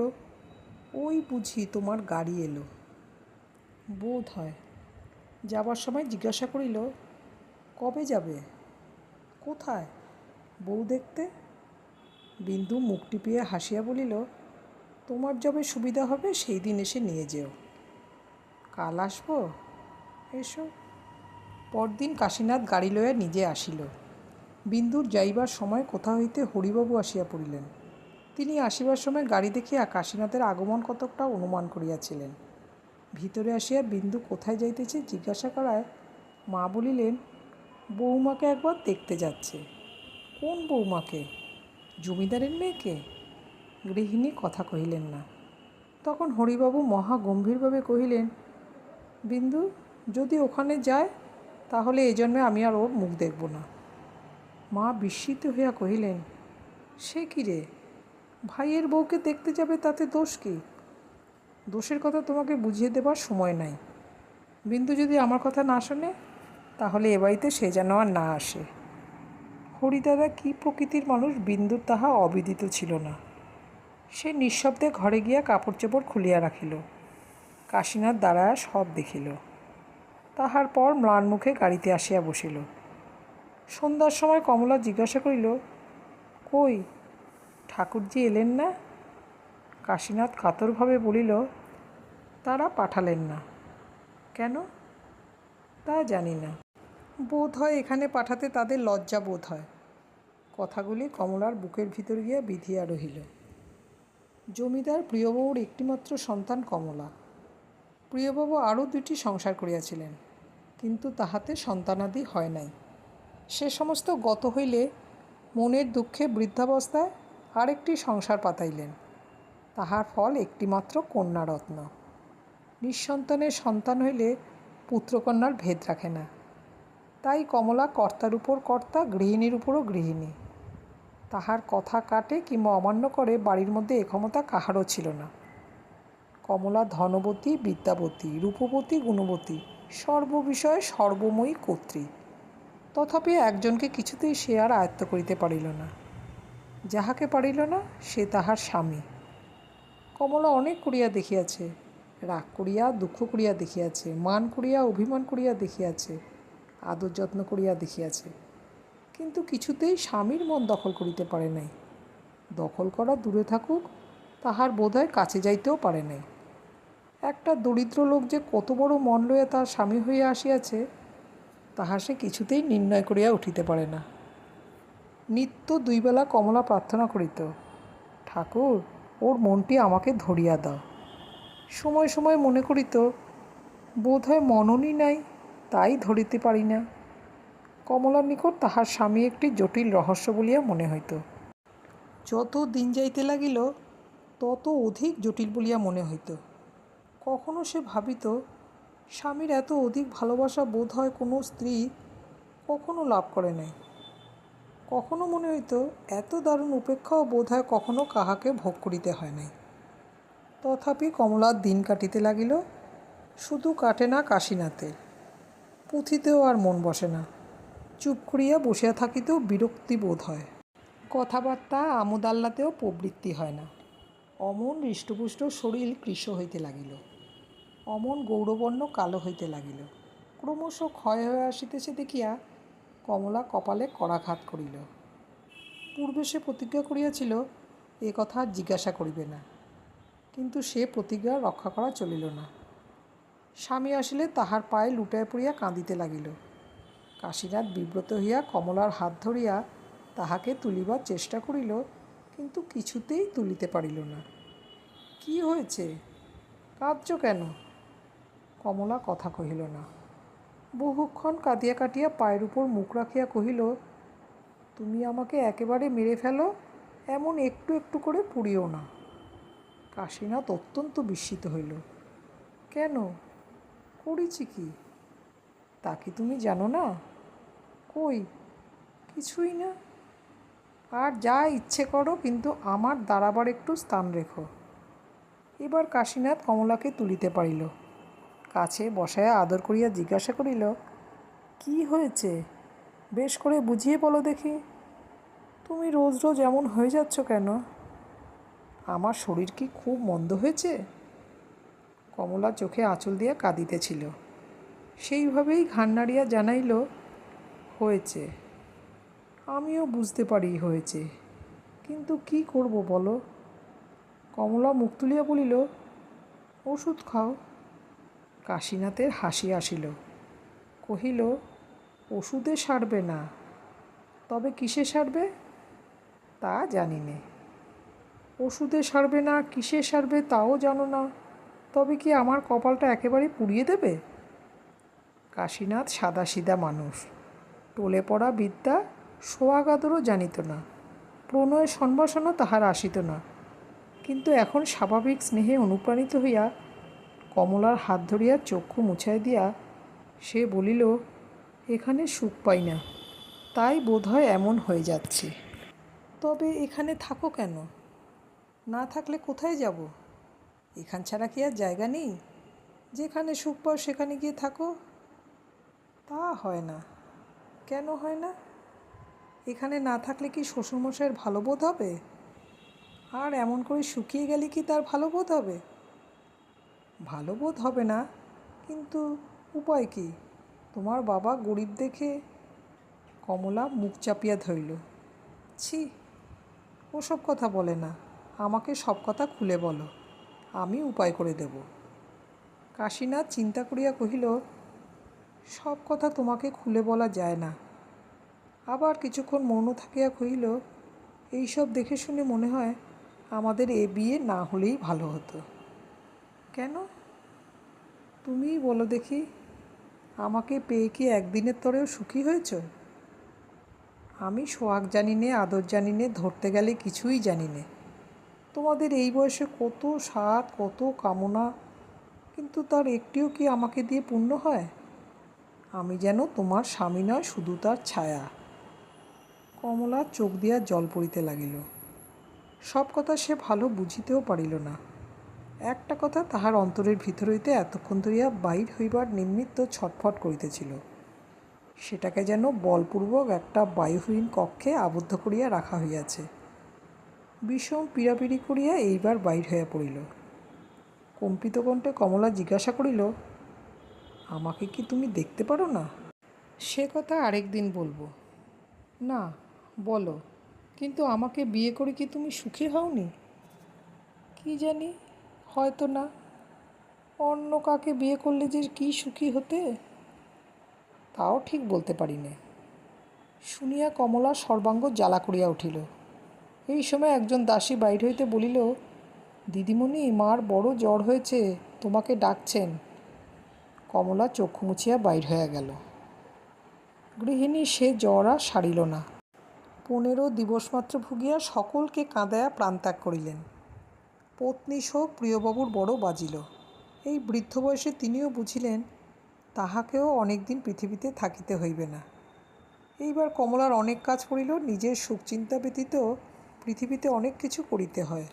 ওই বুঝি তোমার গাড়ি এলো। বোধ হয়। যাবার সময় জিজ্ঞাসা করিল, কবে যাবে? কোথায়? বউ দেখতে। বিন্দু মুখ টিপিয়া হাসিয়া বলিল, তোমার যবে সুবিধা হবে সেই দিন এসে নিয়ে যেও। কাল আসবো? এসো। পরদিন কাশীনাথ গাড়ি লইয়া নিজে আসিল। বিন্দুর যাইবার সময় কোথা হইতে হরিবাবু আসিয়া পড়িলেন। তিনি আসিবার সময় গাড়ি দেখিয়া কাশীনাথের আগমন কতকটা অনুমান করিয়াছিলেন। ভিতরে আসিয়া বিন্দু কোথায় যাইতেছে জিজ্ঞাসা করায় মা বলিলেন, বৌমাকে একবার দেখতে যাচ্ছে। কোন বৌমাকে? জমিদারের মেয়েকে? গৃহিণী কথা কহিলেন না। তখন হরিবাবু মহা গম্ভীরভাবে কহিলেন, বিন্দু যদি ওখানে যায় তাহলে এই জন্মে আমি আর ওর মুখ দেখব না। মা বিস্মিত হইয়া কহিলেন, সে কি রে? ভাইয়ের বউকে দেখতে যাবে, তাতে দোষ কী? দোষের কথা তোমাকে বুঝিয়ে দেবার সময় নাই। বিন্দু যদি আমার কথা না শোনে তাহলে এ বাড়িতে সে যেন আর না আসে। হরিদাদা কী প্রকৃতির মানুষ বিন্দুর তাহা অবিদিত ছিল না। সে নিঃশব্দে ঘরে গিয়া কাপড় চোপড় খুলিয়া রাখিল। কাশীনাথ দাঁড়ায়া সব দেখিল। তাহার পর ম্লান মুখে গাড়িতে আসিয়া বসিল। সন্ধ্যার সময় কমলা জিজ্ঞাসা করিল, কই, ঠাকুরজি এলেন না? কাশীনাথ কাতরভাবে বলিল, তারা পাঠালেন না। কেন? তা জানি না। বোধ হয় এখানে পাঠাতে তাদের লজ্জা বোধ হয়। কথাগুলি কমলার বুকের ভিতর গিয়া বিঁধিয়া রহিল। জমিদার প্রিয়বাবুর একটিমাত্র সন্তান কমলা। প্রিয়বাবু আরও 2টি সংসার করিয়াছিলেন, কিন্তু তাহাতে সন্তানাদি হয় নাই। সে সমস্ত গত হইলে মনের দুঃখে বৃদ্ধাবস্থায় আরেকটি সংসার পাতাইলেন। তাহার ফল একটিমাত্র কন্যারত্ন। নিঃসন্তানের সন্তান হইলে পুত্রকন্যার ভেদ রাখে না। তাই কমলা কর্তার উপর কর্তা, গৃহিণীর উপরও গৃহিণী। তাহার কথা কাটে কিংবা অমান্য করে বাড়ির মধ্যে এ ক্ষমতা কাহারও ছিল না। কমলা ধনবতী, বিদ্যাবতী, রূপবতী, গুণবতী, সর্ববিষয়ে সর্বময়ী কর্ত্রী। তথাপি একজনকে কিছুতেই সে আর আয়ত্ত করিতে পারিল না। যাহাকে পারিল না সে তাহার স্বামী। কমলা অনেক করিয়া দেখিয়াছে, রাগ করিয়া দুঃখ করিয়া দেখিয়াছে, মান করিয়া অভিমান করিয়া দেখিয়াছে, আদর যত্ন করিয়া দেখিয়াছে, কিন্তু কিছুতেই স্বামীর মন দখল করিতে পারে নাই। দখল করা দূরে থাকুক, তাহার বোধহয় কাছে যাইতেও পারে নাই। একটা দরিদ্র লোক যে কত বড় মন লইয়া তাহার স্বামী হইয়া আসিয়াছে তাহা সে কিছুতেই নির্ণয় করিয়া উঠিতে পারে না। নিত্য 2 বেলা কমলা প্রার্থনা করিত, ঠাকুর, ওর মনটি আমাকে ধরিয়া দাও। সময় সময় মনে করিত, বোধ হয় মননই নাই, তাই ধরিতে পারি না। কমলার নিকট তাহার স্বামী একটি জটিল রহস্য বলিয়া মনে হইত। যত দিন যাইতে লাগিল তত অধিক জটিল বলিয়া মনে হইত। কখনো সে ভাবিত, স্বামীর এত অধিক ভালোবাসা বোধ হয় কোনো স্ত্রী কখনো লাভ করে নাই। কখনো মনে হইত, এত দারুণ উপেক্ষাও বোধ হয় কখনো কাহাকে ভোগ করিতে হয় নাই। তথাপি কমলার দিন কাটিতে লাগিল। শুধু কাটে না কাশীনাথের, পুঁথিতেও আর মন বসে না। চুপ করিয়া বসিয়া থাকিতেও বিরক্তি বোধ হয়। কথাবার্তা আমোদ আহ্লাদেও প্রবৃত্তি হয় না। অমন হৃষ্টপুষ্ট শরীর কৃশ হইতে লাগিল। অমন গৌরবর্ণ কালো হইতে লাগিল। ক্রমশ ক্ষয় হয়ে আসিতেছে দেখিয়া কমলা কপালে করাঘাত করিল। পূর্বে সে প্রতিজ্ঞা করিয়াছিল এ কথা আর জিজ্ঞাসা করিবে না, কিন্তু সে প্রতিজ্ঞা রক্ষা করা চলিল না। স্বামী আসিলে তাহার পায়ে লুটাইয়া পড়িয়া কাঁদিতে লাগিল। কাশীনাথ বিব্রত হইয়া কমলার হাত ধরিয়া তাহাকে তুলিবার চেষ্টা করিল, কিন্তু কিছুতেই তুলিতে পারিল না। কি হয়েছে? কাঁদছ কেন? কমলা কথা কহিল না। বহুক্ষণ কাঁদিয়া কাটিয়া পায়ের উপর মুখ রাখিয়া কহিল, তুমি আমাকে একেবারে মেরে ফেলো, এমন একটু একটু করে পুড়িও না। কাশীনাথ অত্যন্ত বিস্মিত হইল। কেন? করেছি কি? তা কি তুমি জানো না? কই, কিছুই না। আর যা ইচ্ছে করো, কিন্তু আমার দাঁড়াবার একটু স্থান রেখো। এবার কাশীনাথ কমলাকে তুলিতে পারিল। কাছে বসায়া আদর করিয়া জিজ্ঞাসা করিল, কি হয়েছে? বেশ করে বুঝিয়ে বলো দেখি। তুমি রোজ রোজ এমন হয়ে যাচ্ছ কেন? আমার শরীর কি খুব মন্দ হয়েছে? কমলা চোখে আঁচল দিয়া কাঁদিতেছিল। সেইভাবেই ঘাড় নাড়িয়া জানাইল, হয়েছে। আমিও বুঝতে পারি হয়েছে, কিন্তু কি করব বলো? কমলা মুখ তুলিয়া বলিল, ওষুধ খাও। কাশীনাথের হাসি আসিল। কহিল, ওষুধে সারবে না, তবে কিসে সারবে? তা জানি নে। ওষুধে সারবে না, কিসে সারবে তাও জানো না, তবে কি আমার কপালটা একেবারে পুড়িয়ে দেবে? কাশীনাথ সাদাসিধা মানুষ, টলে পড়া বিদ্যা সোয়াগ আদরও জানিত না, প্রণয় সম্ভাষণও তাহার আসিত না। কিন্তু এখন স্বাভাবিক স্নেহে অনুপ্রাণিত হইয়া কমলার হাত ধরিয়া চক্ষু মুছাই দিয়া সে বলিল, এখানে সুখ পাই না, তাই বোধহয় এমন হয়ে যাচ্ছে। তবে এখানে থাকো কেন? না থাকলে কোথায় যাব? এখান ছাড়া কি আর জায়গা নেই? যেখানে সুখ পাও সেখানে গিয়ে থাকো। তা হয় না। কেন হয় না? এখানে না থাকলে কি শ্বশুরমশাইয়ের ভালো বোধ হবে? আর এমন করে শুকিয়ে গেলে কি তার ভালো বোধ হবে? ভালো বোধ হবে না, কিন্তু উপায় কি? তোমার বাবা গরিব দেখে। কমলা মুখ চাপিয়া ধরিল। ছি, ওসব কথা বলে না, আমাকে সব কথা খুলে বলো, আমি উপায় করে দেব। কাশীনাথ চিন্তা করিয়া কহিল, সব কথা তোমাকে খুলে বলা যায় না। আবার কিছুক্ষণ মৌন থাকিয়া কহিল, এইসব দেখে শুনে মনে হয় আমাদের এ বিয়ে না হলেই ভালো হতো। কেন? তুমিই বলো দেখি, আমাকে পেয়ে কি একদিনের তরেও সুখী হয়েছ? আমি সোহাগ জানি নে, আদর জানি নে, ধরতে গেলে কিছুই জানি নে। তোমাদের এই বয়সে কত স্বাদ, কত কামনা, কিন্তু তার একটিও কি আমাকে দিয়ে পূর্ণ হয়? আমি যেন তোমার স্বামী নয়, শুধু তার ছায়া। কমলার চোখ দিয়া জল পড়িতে লাগিল। সব কথা সে ভালো বুঝিতেও পারিল না। একটা কথা তাহার অন্তরের ভিতর হইতে এতক্ষণ ধরিয়া বাহির হইবার নিমিত্ত ছটফট করিতেছিল। সেটাকে যেন বলপূর্বক একটা বায়ুহীন কক্ষে আবদ্ধ করিয়া রাখা হইয়াছে। বিষম পীড়াপিড়ি করিয়া এইবার বাহির হইয়া পড়িল। কম্পিত কণ্ঠে কমলা জিজ্ঞাসা করিল, আমাকে কি তুমি দেখতে পারো না? সে কথা আরেক দিন বলবো। না, বলো, কিন্তু আমাকে বিয়ে করে কি তুমি সুখী হওনি? কি জানি, হয়তো না। অন্য কাকে বিয়ে করলে যে কি সুখী হতে, তাও ঠিক বলতে পারি নে। শুনিয়া কমলা সর্বাঙ্গ জ্বালা করিয়া উঠিল। এই সময় একজন দাসী বাইর হইতে বলিল, দিদিমণি, মার বড় জ্বর হয়েছে, তোমাকে ডাকছেন। কমলা চক্ষু মুছিয়া বাইর হইয়া গেল। গৃহিণী সে জ্বর আর সারিল না। 15 দিবস মাত্র ভুগিয়া সকলকে কাঁদাইয়া প্রাণত্যাগ করিলেন। পত্নী শোক প্রিয়বাবুর বড় বাজিল। এই বৃদ্ধ বয়সে তিনিও বুঝিলেন তাহাকেও অনেক দিন পৃথিবীতে থাকিতে হইবে না। এইবার কমলার অনেক কাজ পড়িল। নিজের সুখ চিন্তা ব্যতীত পৃথিবীতে অনেক কিছু করিতে হয়।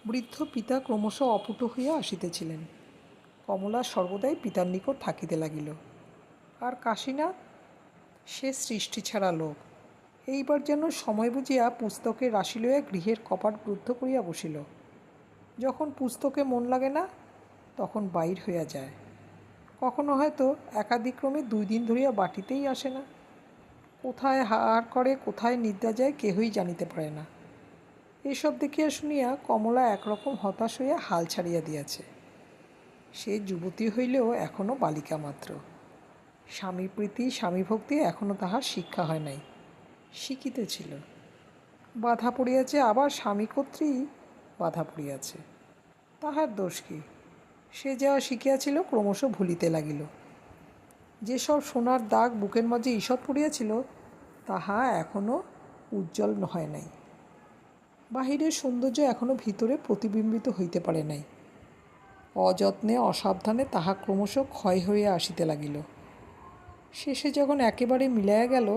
বৃদ্ধ পিতা ক্রমশ অপুট হইয়া আসিতেছিলেন। কমলা সর্বদাই পিতার নিকট থাকিতে লাগিল। আর কাশীনাথ, সে সৃষ্টি ছাড়া লোক, এইবার যেন সময় বুঝিয়া পুস্তকের রাশি লইয়া গৃহের কপাট রুদ্ধ করিয়া বসিল। যখন পুস্তকে মন লাগে না, তখন বাইর হইয়া যায়। কখনো হয়তো একাদিক্রমে 2 দিন ধরিয়া বাটিতেই আসে না। কোথায় হার করে, কোথায় নিদ্রা যায়, কেহই জানিতে পারে না। এসব দেখিয়া শুনিয়া কমলা একরকম হতাশ হইয়া হাল ছাড়িয়া দিয়াছে। সে যুবতী হইলেও এখনও বালিকা মাত্র। স্বামীপ্রীতি, স্বামীভক্তি এখনও তাহার শিক্ষা হয় নাই, শিখিতেছিল। বাধা পড়িয়াছে, আবার স্বামী কর্তৃই বাধা পড়িয়াছে। তাহার দোষ কি? সে যা শিখিয়াছিল ক্রমশ ভুলিতে লাগিল। যেসব সোনার দাগ বুকের মাঝে ঈষৎ পড়িয়াছিল, তাহা এখনও উজ্জ্বল হয় নাই। বাহিরের সৌন্দর্য এখনও ভিতরে প্রতিবিম্বিত হইতে পারে নাই। অযত্নে অসাবধানে তাহা ক্রমশ ক্ষয় হইয়া আসিতে লাগিল। শেষে যখন একেবারে মিলাইয়া গেল,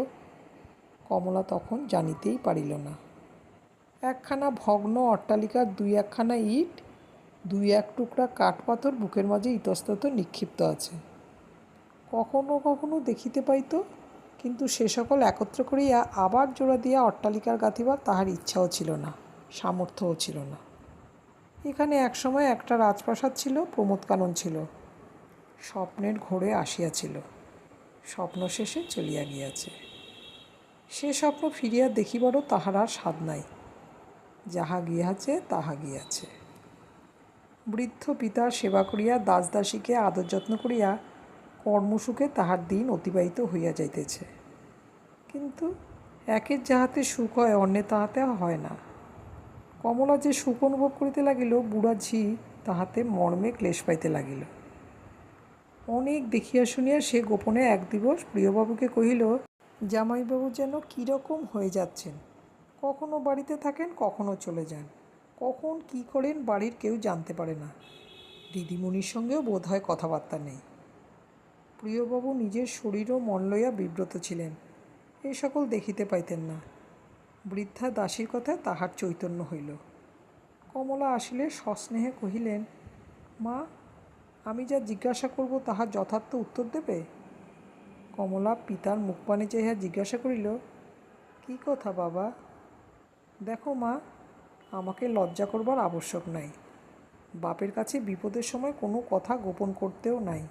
কমলা তখন জানিতেই পারিল না। একখানা ভগ্ন অট্টালিকার 2-1খানা ইট, 2-1 টুকরা কাঠপাথর বুকের মাঝে ইতস্তত নিক্ষিপ্ত আছে। কখনো কখনো দেখিতে পাইত, কিন্তু সে সকল একত্র করিয়া আবার জোড়া দিয়া অট্টালিকার গাঁথিবার তাহার ইচ্ছাও ছিল না, সামর্থ্যও ছিল না। এখানে একসময় একটা রাজপ্রাসাদ ছিল, প্রমোদকানন ছিল। স্বপ্নের ঘোরে আসিয়াছিল, স্বপ্ন শেষে চলিয়া গিয়াছে। সে স্বপ্ন ফিরিয়া দেখিবারও তাহার আর স্বাদ নাই। যাহা গিয়াছে তাহা গিয়াছে। বৃদ্ধ পিতার সেবা করিয়া দাসদাসীকে আদর যত্ন করিয়া কর্মসুখে তাহার দিন অতিবাহিত হইয়া যাইতেছে। কিন্তু একের যাহাতে সুখ হয়, অন্যের তাহাতে হয় না। কমলা যে সুখ অনুভব করিতে লাগিল, বুড়া ঝি তাহাতে মর্মে ক্লেশ পাইতে লাগিল। অনেক দেখিয়া শুনিয়া সে গোপনে এক দিবস প্রিয়বাবুকে কহিল, জামাইবাবু যেন কীরকম হয়ে যাচ্ছেন। কখনো বাড়িতে থাকেন, কখনো চলে যান। কখন কি করেন বাড়ির কেউ জানতে পারে না। দিদিমণির সঙ্গেও বোধ হয় কথাবার্তা নেই। প্রিয়বাবু নিজের শরীর ও মন লইয়া বিব্রত ছিলেন, এই সকল দেখিতে পাইতেন না। বৃদ্ধা দাসীর কথায় তাহার চৈতন্য হইল। কমলা আসিলে সস্নেহে কহিলেন, মা, আমি যা জিজ্ঞাসা করব তাহার যথার্থ উত্তর দেবে? কমলা পিতার মুখপানে চাহিয়া জিজ্ঞাসা করিল, কী কথা বাবা? দেখো মা, আমাকে লজ্জা করবার আবশ্যক নাই। বাপের কাছে বিপদের সময় কোনো কথা গোপন করতেও নাই।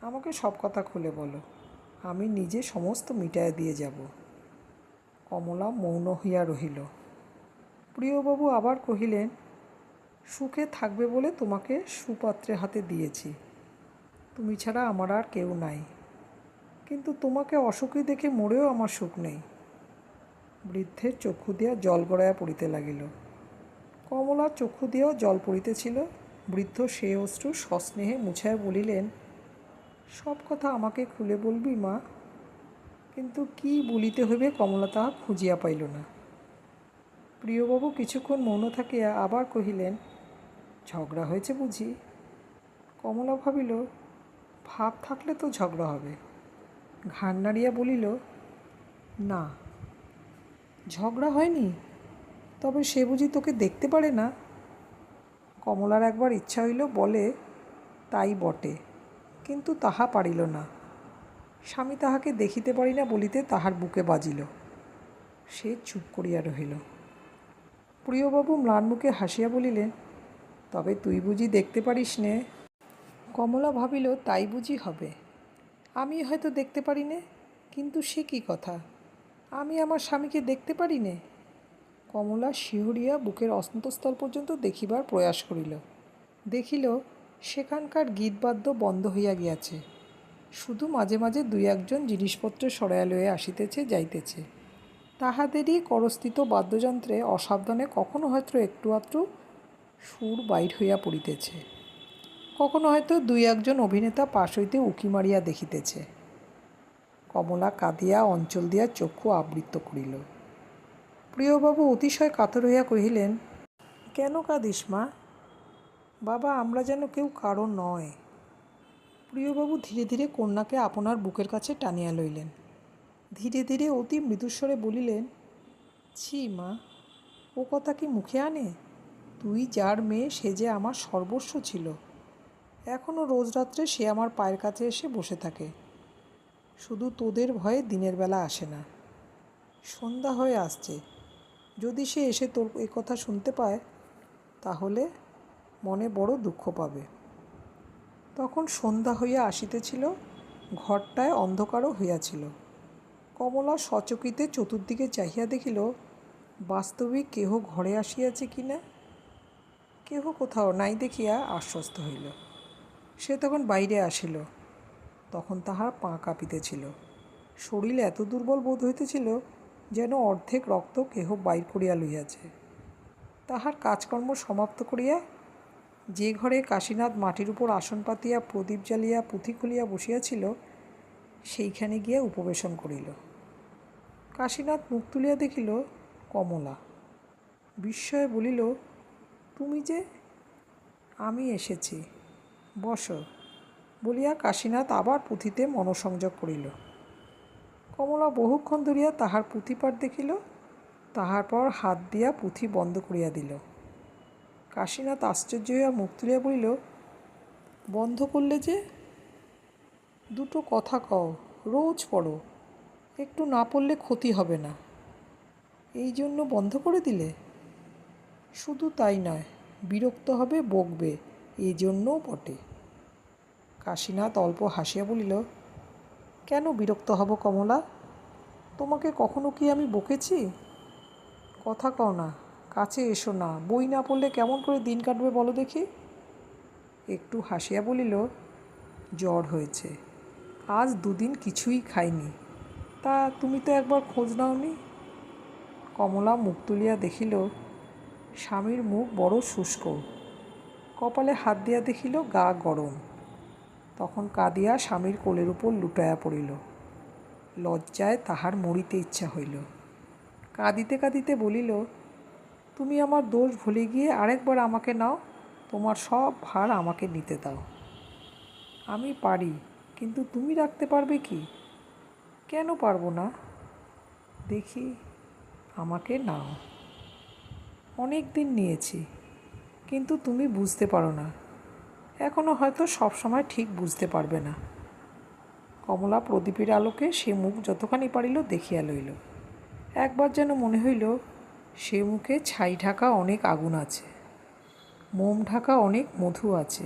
আমাকে সব কথা খুলে বলো, আমি নিজে সমস্ত মিটাইয়া দিয়ে যাব। কমলা মৌন হইয়া রহিল। প্রিয়বাবু আবার কহিলেন, সুখে থাকবে বলে তোমাকে সুপাত্রের হাতে দিয়েছি। তুমি ছাড়া আমার আর কেউ নাই। কিন্তু তোমাকে অসুখী দেখে মরেও আমার সুখ নেই। বৃদ্ধের চক্ষু দিয়া জল গড়াইয়া পড়িতে লাগিল। কমলার চক্ষু দিয়াও জল পড়িতেছিল। বৃদ্ধ সে অশ্রু সস্নেহে মুছাইয়া বলিলেন, সব কথা আমাকে খুলে বলবি মা? কিন্তু কি বলিতে হইবে কমলা তাহা খুঁজিয়া পাইল না। প্রিয়বাবু কিছুক্ষণ মৌন থাকিয়া আবার কহিলেন, ঝগড়া হয়েছে বুঝি? কমলা ভাবিল, ভাব থাকলে তো ঝগড়া হবে। ঘাড় নাড়িয়া বলিল, না, ঝগড়া হয়নি। তবে সে বুঝি তোকে দেখতে পারে না? কমলার একবার ইচ্ছা হইল বলে, তাই বটে, কিন্তু তাহা পারিল না। স্বামী তাহাকে দেখিতে পারি না বলিতে তাহার বুকে বাজিল। সে চুপ করিয়া রহিল। প্রিয়বাবু ম্লান মুখে হাসিয়া বলিলেন, তবে তুই বুঝি দেখতে পারিস নে? কমলা ভাবিল, তাই বুঝি হবে। আমি হয়তো দেখতে পারি নে, কিন্তু সে কি কথা? আমি আমার স্বামীকে দেখতে পারি নে? কমলা শিহরিয়া বুকের অন্তঃস্থল পর্যন্ত দেখিবার প্রয়াস করিল। দেখিল, সেখানকার গীতবাদ্য বন্ধ হইয়া গিয়াছে। শুধু মাঝে মাঝে 2-1জন জিনিসপত্র সরাইয়া লইয়া আসিতেছে, যাইতেছে। তাহাদেরই করস্থিত বাদ্যযন্ত্রে অসাবধানে কখনো হয়তো একটু আধটু সুর বাইর হইয়া পড়িতেছে। কখনো হয়তো 2-1জন অভিনেতা পাশ হইতে উঁকি মারিয়া দেখিতেছে। কমলা কাঁদিয়া অঞ্চল দিয়া চক্ষু আবৃত করিল। প্রিয়বাবু অতিশয় কাতর হইয়া কহিলেন, কেন কাঁদিস মা? বাবা, আমরা যেন কেউ কারো নয়। প্রিয়বাবু ধীরে ধীরে কন্যাকে আপনার বুকের কাছে টানিয়া লইলেন। ধীরে ধীরে অতি মৃদুস্বরে বলিলেন, ছি মা, ও কথা কি মুখে আনে? তুই যার মেয়ে, সে যে আমার সর্বস্ব ছিল। এখনও রোজ রাত্রে সে আমার পায়ের কাছে এসে বসে থাকে। শুধু তোদের ভয়ে দিনের বেলা আসে না। সন্ধ্যা হয়ে আসছে, যদি সে এসে তোর এ কথা শুনতে পায়, তাহলে মনে বড় দুঃখ পাবে। তখন সন্ধ্যা হইয়া আসিতেছিল, ঘরটায় অন্ধকারও হইয়াছিল। কমলা সচকিতে চতুর্দিকে চাহিয়া দেখিল, বাস্তবিক কেহ ঘরে আসিয়াছে কি না। কেহ কোথাও নাই দেখিয়া আশ্বস্ত হইল। সে তখন বাইরে আসিল। তখন তাহার পা কাঁপিতেছিল, শরীর এত দুর্বল বোধ হইতেছিল, যেন অর্ধেক রক্ত কেহ বাইর করিয়া লইয়াছে। তাহার কাজকর্ম সমাপ্ত করিয়া যে ঘরে কাশীনাথ মাটির উপর আসন পাতিয়া প্রদীপ জ্বালিয়া পুঁথি খুলিয়া বসিয়াছিল, সেইখানে গিয়া উপবেশন করিল। কাশীনাথ মুখ তুলিয়া দেখিল কমলা। বিস্ময়ে বলিল, তুমি যে? আমি এসেছি, বসো বলিয়া কাশীনাথ আবার পুঁথিতে মনোসংযোগ করিল। কমলা বহুক্ষণ ধরিয়া তাহার পুঁথিপাঠ দেখিল, তাহার পর হাত দিয়া পুঁথি বন্ধ করিয়া দিল। কাশীনাথ আশ্চর্য হইয়া মুখ তুলিয়া বলিল, বন্ধ করলে যে? দুটো কথা কও, রোজ পড়ো, একটু না পড়লে ক্ষতি হবে না, এই জন্য বন্ধ করে দিলে? শুধু তাই নয়, বিরক্ত হবে, বকবে, এই জন্যও বটে। কাশীনাথ অল্প হাসিয়া বলিল, কেন বিরক্ত হব কমলা? তোমাকে কখনো কি আমি বকেছি? কথা কও না, কাছে এসো না, বই না পড়লে কেমন করে দিন কাটবে বলো দেখি। একটু হাসিয়া বলিল, জ্বর হয়েছে, আজ দুদিন কিছুই খাইনি। তা তুমি তো একবার খোঁজ নাওনি। কমলা মুখ তুলিয়া দেখিল স্বামীর মুখ বড় শুষ্ক, কপালে হাত দিয়া দেখিল গা গরম। তখন কাঁদিয়া স্বামীর কোলের উপর লুটাইয়া পড়িল। লজ্জায় তাহার মরিতে ইচ্ছা হইল। কাঁদিতে কাঁদিতে বলিল, তুমি আমার দোষ ভুলে গিয়ে আরেকবার আমাকে নাও, তোমার সব ভার আমাকে নিতে দাও। আমি পারি, কিন্তু তুমি রাখতে পারবে কি? কেন পারবো না? দেখি, আমাকে নাও। অনেক দিন নিয়েছি, কিন্তু তুমি বুঝতে পারো না, এখনও হয়তো সব সময় ঠিক বুঝতে পারবে না। কমলা প্রদীপের আলোকে সে মুখ যতখানি পারিল দেখিয়া লইল। একবার যেন মনে হইল সে মুখে ছাই ঢাকা অনেক আগুন আছে, মোম ঢাকা অনেক মধু আছে।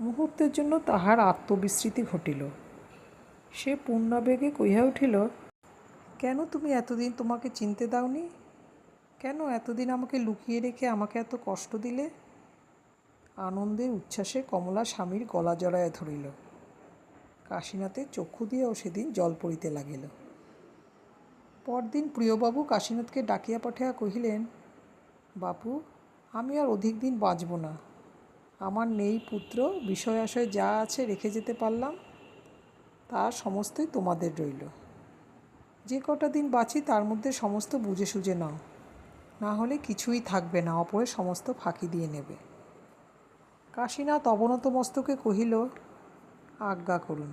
মুহূর্তের জন্য তাহার আত্মবিস্মৃতি ঘটিল। সে পূর্ণাবেগে কহিয়া উঠিল, কেন তুমি এতদিন তোমাকে চিনতে দাওনি? কেন এতদিন আমাকে লুকিয়ে রেখে আমাকে এত কষ্ট দিলে? আনন্দের উচ্ছ্বাসে কমলা স্বামীর গলা জড়াইয়া ধরিল। কাশীনাথের চক্ষু দিয়েও সেদিন জল পড়িতে লাগিল। পরদিন প্রিয়বাবু কাশীনাথকে ডাকিয়া পাঠাইয়া কহিলেন, বাপু, আমি আর অধিক দিন বাঁচব না। আমার নেই পুত্র, বিষয় আশয় যা আছে রেখে যেতে পারলাম, তার সমস্তই তোমাদের রইল। যে কটা দিন বাঁচি তার মধ্যে সমস্ত বুঝে সুঝে নাও, না হলে কিছুই থাকবে না, অপরে সমস্ত ফাঁকি দিয়ে নেবে। কাশীনাথ অবনত মস্তকে কহিল, আজ্ঞা করুন।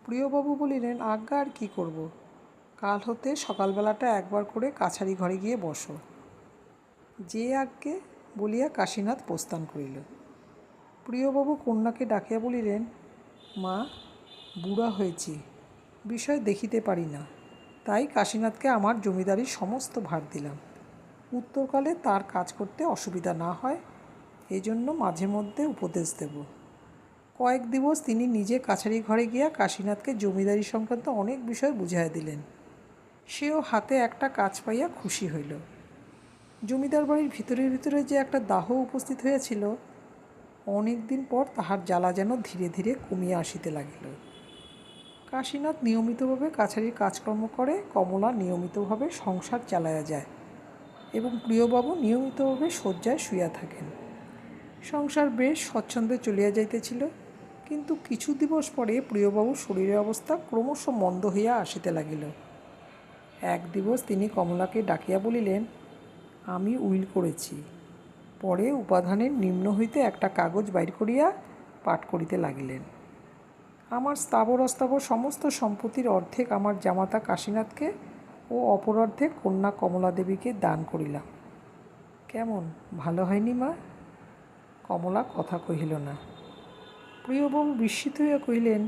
প্রিয়বাবু বলিলেন, আজ্ঞা আর কী করব, কাল হতে সকালবেলাটা একবার করে কাছারি ঘরে গিয়ে বসো। যে আজ্ঞে বলিয়া কাশীনাথ প্রস্থান করিল। প্রিয়বাবু কন্যাকে ডাকিয়া বলিলেন, মা, বুড়া হয়েছি, বিষয় দেখিতে পারি না, তাই কাশীনাথকে আমার জমিদারির সমস্ত ভার দিলাম। উত্তরকালে তার কাজ করতে অসুবিধা না হয়, এই জন্য মাঝে মধ্যে উপদেশ দেব। কয়েক দিবস তিনি নিজে কাছারি ঘরে গিয়া কাশীনাথকে জমিদারি সংক্রান্ত অনেক বিষয় বুঝাইয়া দিলেন। সেও হাতে একটা কাজ পাইয়া খুশি হইল। জমিদার বাড়ির ভিতরে ভিতরে যে একটা দাহ উপস্থিত হইয়াছিল, অনেক দিন পর তাহার জ্বালা যেন ধীরে ধীরে কমিয়া আসিতে লাগিল। কাশীনাথ নিয়মিতভাবে কাছারির কাজকর্ম করে, কমলা নিয়মিতভাবে সংসার চালাইয়া যায় এবং প্রিয়বাবু নিয়মিতভাবে শয্যায় শুইয়া থাকেন। সংসার বেশ স্বচ্ছন্দে চলিয়া যাইতেছিল, কিন্তু কিছু দিবস পরে প্রিয়বাবুর শরীরের অবস্থা ক্রমশ মন্দ হইয়া আসিতে লাগিল। এক দিবস তিনি কমলাকে ডাকিয়া বলিলেন, আমি উইল করেছি। পরে উপাধানের নিম্ন হইতে একটা কাগজ বাইর করিয়া পাঠ করিতে লাগিলেন। আমার স্থাবর অস্থাবর সমস্ত সম্পত্তির অর্ধেক আমার জামাতা কাশীনাথকে ও অপর অর্ধেক কন্যা কমলা দেবীকে দান করিলাম। কেমন, ভালো হয়নি মা? কমলা কথা কহিল না। প্রিয়বাবু বিস্মিত হইয়া কহিলেন,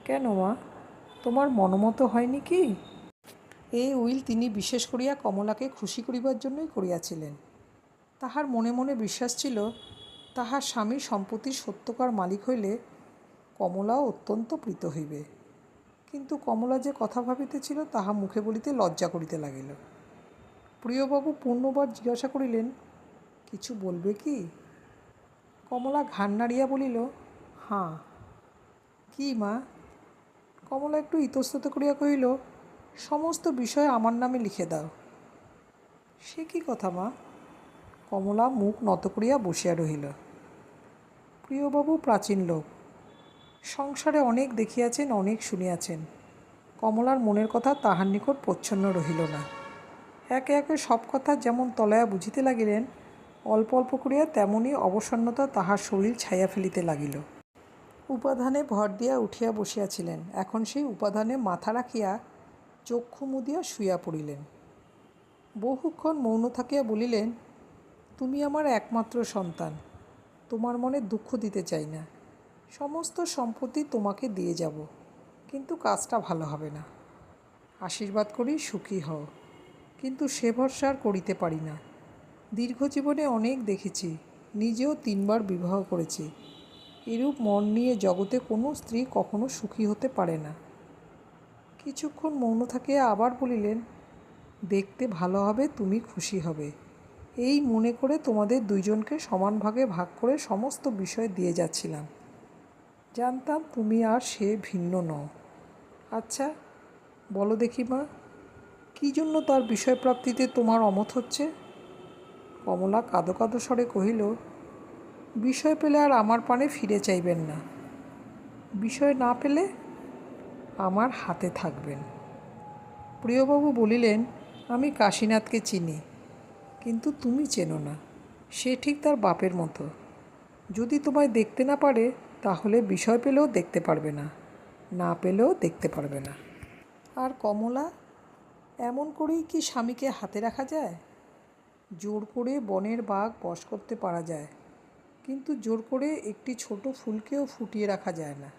কেন মা, তোমার মনমতো হয়নি কি? এই উইল তিনি বিশেষ করিয়া কমলাকে খুশি করিবার জন্যই করিয়াছিলেন। তাহার মনে মনে বিশ্বাস ছিল, তাহার স্বামীর সম্পত্তির সত্যকার মালিক হইলে কমলাও অত্যন্ত প্রীত হইবে। কিন্তু কমলা যে কথা ভাবিতেছিল তাহা মুখে বলিতে লজ্জা করিতে লাগিল। প্রিয়বাবু পূর্ণবার জিজ্ঞাসা করিলেন, কিছু বলবে কি? কমলা ঘাড় নাড়িয়া বলিল, হাঁ। কি মা? কমলা একটু ইতস্তত করিয়া কহিল, সমস্ত বিষয় আমার নামে লিখে দাও। সে কি কথা মা? কমলা মুখ নত করিয়া বসিয়া রহিল। প্রিয়বাবু প্রাচীন লোক, সংসারে অনেক দেখিয়াছেন, অনেক শুনিয়াছেন। কমলার মনের কথা তাহার নিকট প্রচ্ছন্ন রহিল না। একে একে সব কথা যেমন তলাইয়া বুঝিতে লাগিলেন, অল্প অল্প করিয়া তেমনি অবসন্নতা তাহার শরীর ছাইয়া ফেলিতে লাগিল। উপাধানে ভর দিয়া উঠিয়া বসিয়াছিলেন, এখন সেই উপাধানে মাথা রাখিয়া চক্ষু মুদিয়া শুইয়া পড়িলেন। বহুক্ষণ মৌন থাকিয়া বলিলেন, তুমি আমার একমাত্র সন্তান, তোমার মনে দুঃখ দিতে চাই না, সমস্ত সম্পত্তি তোমাকে দিয়ে যাব, কিন্তু কাজটা ভালো হবে না। আশীর্বাদ করি সুখী হও, কিন্তু সে ভরসা আর করিতে পারি না। দীর্ঘ জীবনে অনেক দেখেছি, নিজেও 3 বার বিবাহ করেছি। এরূপ মন নিয়ে জগতে কোনো স্ত্রী কখনো সুখী হতে পারে না। কিছুক্ষণ মৌন থাকিয়া আবার বলিলেন, দেখতে ভালো হবে, তুমি খুশি হবে, এই মনে করে তোমাদের দুইজনকে সমান ভাগে ভাগ করে সমস্ত বিষয় দিয়ে যাচ্ছিলাম। জানতাম তুমি আর সে ভিন্ন নও। আচ্ছা বলো দেখি মা, কী জন্য তার বিষয়প্রাপ্তিতে তোমার অমত হচ্ছে? কমলা কাঁদো কাঁদো স্বরে কহিল, বিষয় পেলে আর আমার পানে ফিরে চাইবেন না। বিষয় না পেলে আমার হাতে থাকবেন। প্রিয়বাবু বলিলেন, আমি কাশীনাথকে চিনি, কিন্তু তুমি চেনো না। সে ঠিক তার বাপের মতো, যদি তোমায় দেখতে না পারে তাহলে বিষয় পেলেও দেখতে পারবে না, না পেলেও দেখতে পারবে না। আর কমলা, এমন করেই কি স্বামীকে হাতে রাখা যায়? জোর করে বনের বাঘ বশ করতে পারা যায়, কিন্তু জোর করে একটি ছোট ফুলকেও ফুটিয়ে রাখা যায় না।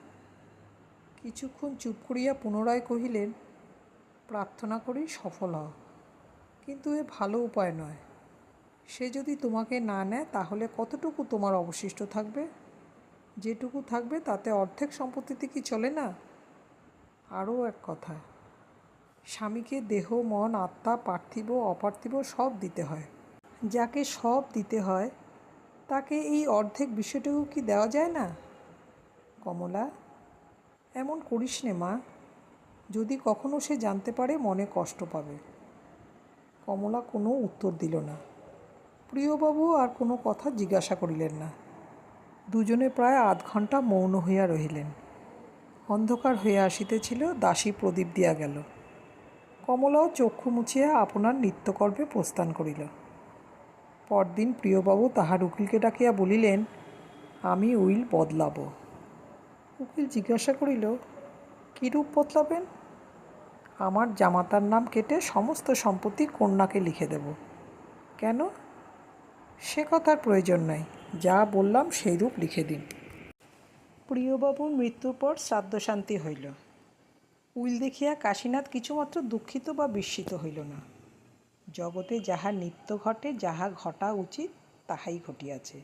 কিছুক্ষণ চুপ করিয়া পুনরায় কহিলেন, প্রার্থনা করি সফল হও, কিন্তু এ ভালো উপায় নয়। সে যদি তোমাকে না নেয় তাহলে কতটুকু তোমার অবশিষ্ট থাকবে? যেটুকু থাকবে তাতে অর্ধেক সম্পত্তিতে কি চলে না? আরও এক কথা, স্বামীকে দেহ মন আত্মা পার্থিব অপার্থিব সব দিতে হয়। যাকে সব দিতে হয় তাকে এই অর্ধেক বিষয়টুকু কি দেওয়া যায় না? কমলা, এমন করিস নে মা, যদি কখনো সে জানতে পারে মনে কষ্ট পাবে। কমলা কোনো উত্তর দিল না। প্রিয়বাবু আর কোনো কথা জিজ্ঞাসা করিলেন না। দুজনে প্রায় আধ ঘণ্টা মৌন হইয়া রহিলেন। অন্ধকার হইয়া আসিতেছিল, দাসী প্রদীপ দিয়া গেল। কমলাও চক্ষু মুছিয়া আপনার নিত্যকর্মে প্রস্থান করিল। পরদিন প্রিয়বাবু তাহার উকিলকে ডাকিয়া বলিলেন, আমি উইল বদলাব। উকিল জিজ্ঞাসা করিল, কীরূপ বদলাবেন? আমার জামাতার নাম কেটে সমস্ত সম্পত্তি কন্যাকে লিখে দেব। কেন? সে কথার প্রয়োজন নাই, যা বললাম সেইরূপ লিখে দিন। প্রিয়বাবুর মৃত্যুর পর শ্রাদ্ধশান্তি হইল। উইল দেখিয়া কাশীনাথ কিছুমাত্র দুঃখিত বা বিস্মিত হইল না। জগতে যাহা নিত্য ঘটে, যাহা ঘটা উচিত তাহাই ঘটিয়াছে,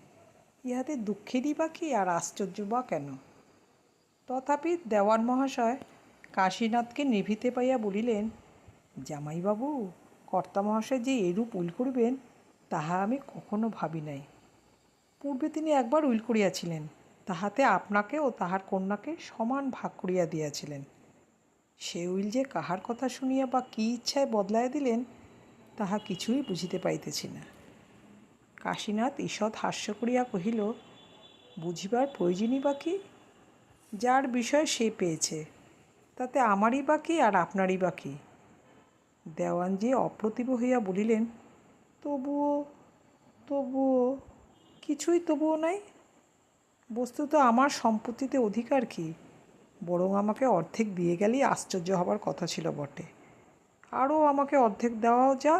ইহাতে দুঃখেরই বা কি আর আশ্চর্য বা কেন? তথাপি দেওয়ান মহাশয় কাশীনাথকে নিভিতে পাইয়া বলিলেন, জামাইবাবু, কর্তামহাশয় যে এরূপ উইল করিবেন তাহা আমি কখনো ভাবি নাই। পূর্বে তিনি একবার উইল করিয়াছিলেন, তাহাতে আপনাকে ও তাহার কন্যাকে সমান ভাগ করিয়া দিয়াছিলেন। সে উইল যে কাহার কথা শুনিয়া বা কী ইচ্ছায় বদলাইয়া দিলেন তাহা কিছুই বুঝিতে পাইতেছি না। কাশীনাথ ঈষৎ হাস্য করিয়া কহিল, বুঝিবার প্রয়োজনই বা কি? যার বিষয় সে পেয়েছে, তাতে আমারই বা কি আর আপনারই বা কি? দেওয়ানজি অপ্রতিভ হইয়া বলিলেন, তবুও তবুও কিছুই তবুও নাই। বস্তুত আমার সম্পত্তিতে অধিকার কি? বরং আমাকে অর্ধেক দিয়ে গেলেই আশ্চর্য হবার কথা ছিল বটে। আরও আমাকে অর্ধেক দেওয়াও যা,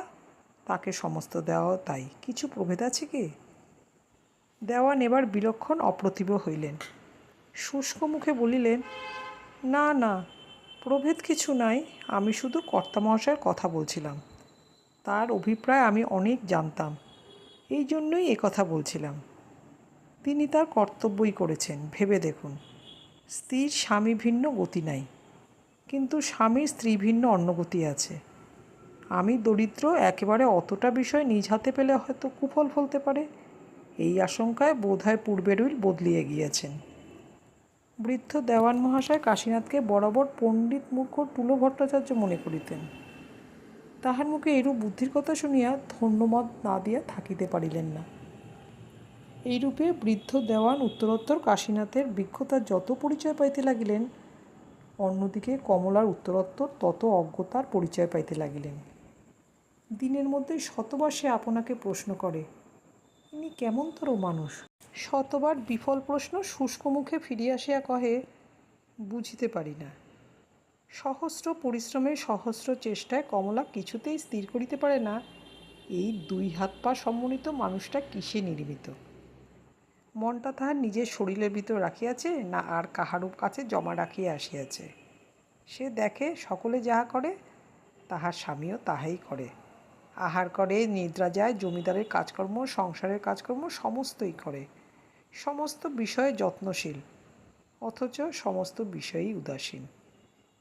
তাকে সমস্ত দেওয়াও তাই, কিছু প্রভেদ আছে কি? দেওয়ান এবার বিলক্ষণ অপ্রতিভ হইলেন। শুষ্ক মুখে বলিলেন, না না, প্রভেদ কিছু নাই, আমি শুধু কর্তামহাশয়ের কথা বলছিলাম। তার অভিপ্রায় আমি অনেক জানতাম, এই জন্যই কথা বলছিলাম। তিনি তার কর্তব্যই করেছেন। ভেবে দেখুন, স্ত্রীর স্বামী ভিন্ন গতি নাই, কিন্তু স্বামীর স্ত্রী ভিন্ন অন্য গতি আছে। আমি দরিদ্র, একেবারে অতটা বিষয় নিজ হাতে পেলে হয়তো কুফল ফলতে পারে, এই আশঙ্কায় বোধহয় পূর্বের উইল বদলিয়ে গিয়েছেন। বৃদ্ধ দেওয়ান মহাশয় কাশীনাথকে বরাবর পণ্ডিত মূর্খ টুলো ভট্টাচার্য মনে করিতেন। তাহার মুখে এরূপ বুদ্ধির কথা শুনিয়া ধন্যবাদ না দিয়া থাকিতে পারিলেন না। এইরূপে বৃদ্ধ দেওয়ান উত্তরোত্তর কাশীনাথের বিজ্ঞতার যত পরিচয় পাইতে লাগিলেন, অন্যদিকে কমলার উত্তরোত্তর তত অজ্ঞতার পরিচয় পাইতে লাগিলেন। দিনের মধ্যে শতবার সে আপনাকে প্রশ্ন করে, ইনি কেমন তোর মানুষ? শতবার বিফল প্রশ্ন শুষ্ক মুখে ফিরিয়া আসিয়া কহে, বুঝিতে পারি না। সহস্র পরিশ্রমে সহস্র চেষ্টায় কমলা কিছুতেই স্থির করিতে পারে না এই দুই হাত পা সম্বন্ধিত মানুষটা কিসে নির্মিত। মনটা তাহার নিজের শরীরের ভিতর রাখিয়াছে না আর কাহারও কাছে জমা রাখিয়া আসিয়াছে। সে দেখে সকলে যাহা করে তাহার স্বামীও তাহাই করে। আহার করে, নিদ্রা যায়, জমিদারের কাজকর্ম, সংসারের কাজকর্ম সমস্তই করে, সমস্ত বিষয়ে যত্নশীল, অথচ সমস্ত বিষয়েই উদাসীন।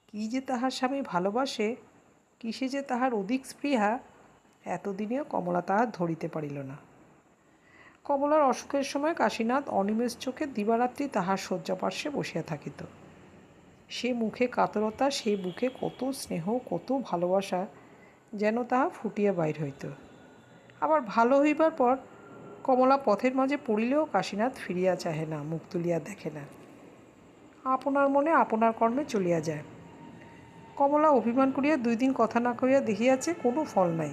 কী যে তাহার স্বামী ভালোবাসে, কিসে যে তাহার অধিক স্পৃহা, এতদিনেও কমলা তাহার ধরিতে পারিল না। কমলার অসুখের সময় কাশীনাথ অনিমেষ চোখে দিবারাত্রি তাহার শয্যাপার্শ্বে বসিয়া থাকিত। সে মুখে কাতরতা, সে বুকে কত স্নেহ, কত ভালোবাসা যেন তাহা ফুটিয়া বাইর হইত। আবার ভালো হইবার পর কমলা পথের মাঝে পড়িলেও কাশীনাথ ফিরিয়া চাহে না, মুখ তুলিয়া দেখে না, আপনার মনে আপনার কর্মে চলিয়া যায়। কমলা অভিমান করিয়া 2 দিন কথা না কহিয়া দেখিয়াছে, কোনো ফল নাই।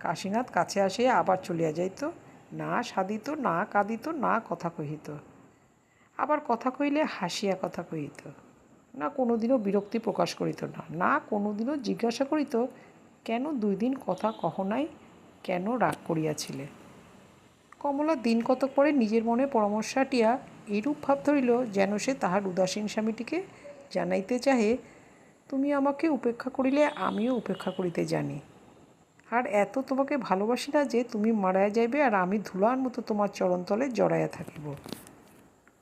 কাশীনাথ কাছে আসিয়া আবার চলিয়া যাইত, না সাধিত, না কাঁদিত, না কথা কহিত। আবার কথা কহিলে হাসিয়া কথা কহিত, না কোনোদিনও বিরক্তি প্রকাশ করিত না, না কোনোদিনও জিজ্ঞাসা করিত, কেন 2 দিন কথা কহ নাই, কেন রাগ করিয়াছিলে। কমলা দিন কতক পরে নিজের মনে পরামর্শ আটিয়া এইরূপ ভাব ধরিল যেন সে তাহার উদাসীন স্বামীটিকে জানাইতে চাহে, তুমি আমাকে উপেক্ষা করিলে আমিও উপেক্ষা করিতে জানি, আর এত তোমাকে ভালোবাসি না যে তুমি মারা যাইবে আর আমি ধুলার মতো তোমার চরণতলে জড়াইয়া থাকিব।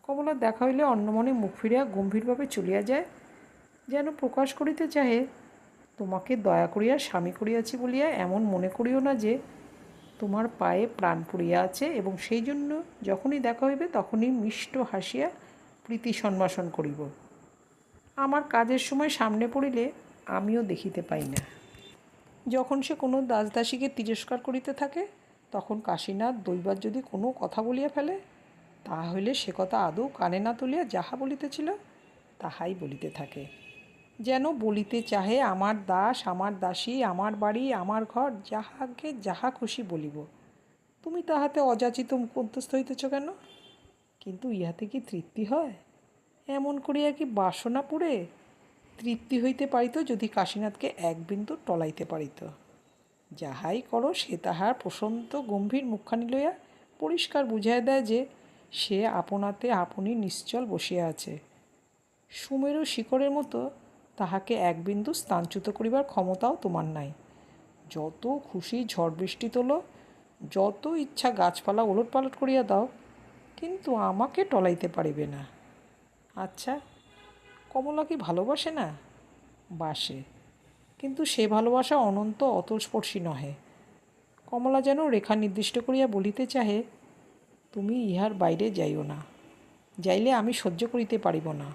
কমলার দেখা হইলে অন্যমনে মুখ ফিরিয়া গম্ভীরভাবে চলিয়া যায়, যেন প্রকাশ করিতে চাহে, তোমাকে দয়া করিয়া স্বামী করিয়াছি বলিয়া এমন মনে করিও না যে তোমার পায়ে প্রাণ পড়িয়া আছে, এবং সেই জন্য যখনই দেখা হইবে তখনই মিষ্ট হাসিয়া প্রীতি সম্ভাষণ করিব। আমার কাজের সময় সামনে পড়িলে আমিও দেখিতে পাই না। যখন সে কোনো দাসদাসীকে তিরস্কার করিতে থাকে তখন কাশীনাথ দৈবার যদি কোনো কথা বলিয়া ফেলে, তাহা হইলে সে কথা আদৌ কানে না তুলিয়া যাহা বলিতেছিল তাহাই বলিতে থাকে, যেন বলিতে চাহে, আমার দাস, আমার দাসী, আমার বাড়ি, আমার ঘর, যাহাকে যাহা খুশি বলিব, তুমি তাহাতে অযাচিত মধ্যস্থ হইতেছ কেন? কিন্তু ইহাতে কি তৃপ্তি হয়? এমন করিয়া কি বাসনা পুড়ে? তৃপ্তি হইতে পারিত যদি কাশীনাথকে এক বিন্দু টলাইতে পারিত। যাহাই করো সে তাহার প্রশান্ত গম্ভীর মুখখানি লইয়া পরিষ্কার বুঝাইয়া দেয় যে সে আপনাতে আপনি নিশ্চল বসিয়া আছে। সুমেরু শিকড়ের মতো তাহাকে এক বিন্দু স্থানচ্যুত করিবার ক্ষমতাও তোমার নাই। যত খুশি ঝড় বৃষ্টি তোলো, যত ইচ্ছা গাছপালা ওলটপালট করিয়া দাও, কিন্তু আমাকে টলাইতে পারিবে না। আচ্ছা, কমলা কি ভালোবাসে না? বাসে, কিন্তু সে ভালোবাসা অনন্ত অতলস্পর্শী নহে। কমলা যেন রেখা নির্দিষ্ট করিয়া বলিতে চাহে, তুমি ইহার বাইরে যাইও না, যাইলে আমি সহ্য করিতে পারিব না,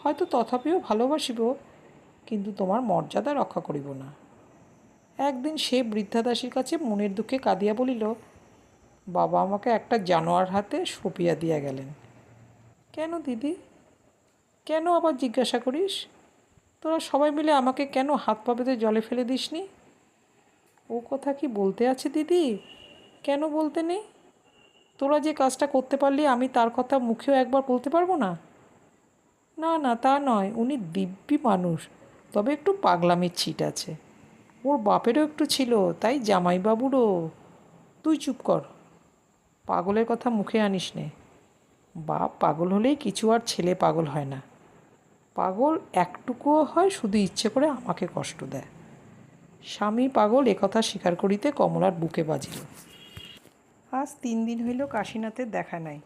হয়তো তথাপিও ভালোবাসিব, কিন্তু তোমার মর্যাদা রক্ষা করিব না। একদিন সে বৃদ্ধাদাসীর কাছে মনের দুঃখে কাঁদিয়া বলিল, বাবা আমাকে একটা জানোয়ার হাতে সঁপিয়া দিয়া গেলেন। কেন দিদি, কেন আবার জিজ্ঞাসা করিস? তোরা সবাই মিলে আমাকে কেন হাত পা বেঁধে জলে ফেলে দিসনি? ও কথা কি বলতে আছে দিদি? কেন বলতে নেই? তোরা যে কাজটা করতে পারলি আমি তার কথা মুখেও একবার বলতে পারবো না? না না, তা নয়, উনি দিব্যি মানুষ, তবে একটু পাগলামির ছিট আছে। ওর বাপেরও একটু ছিল, তাই জামাইবাবুরও। তুই চুপ কর, পাগলের কথা মুখে আনিস নে। বাপ পাগল হলেই কিছু আর ছেলে পাগল হয় না। পাগল একটুকুও হয় শুধু ইচ্ছে করে আমাকে কষ্ট দেয়। স্বামী পাগল একথা স্বীকার করিতে কমলার বুকে বাজিল। আজ 3 দিন হইল কাশীনাথের দেখা নাই।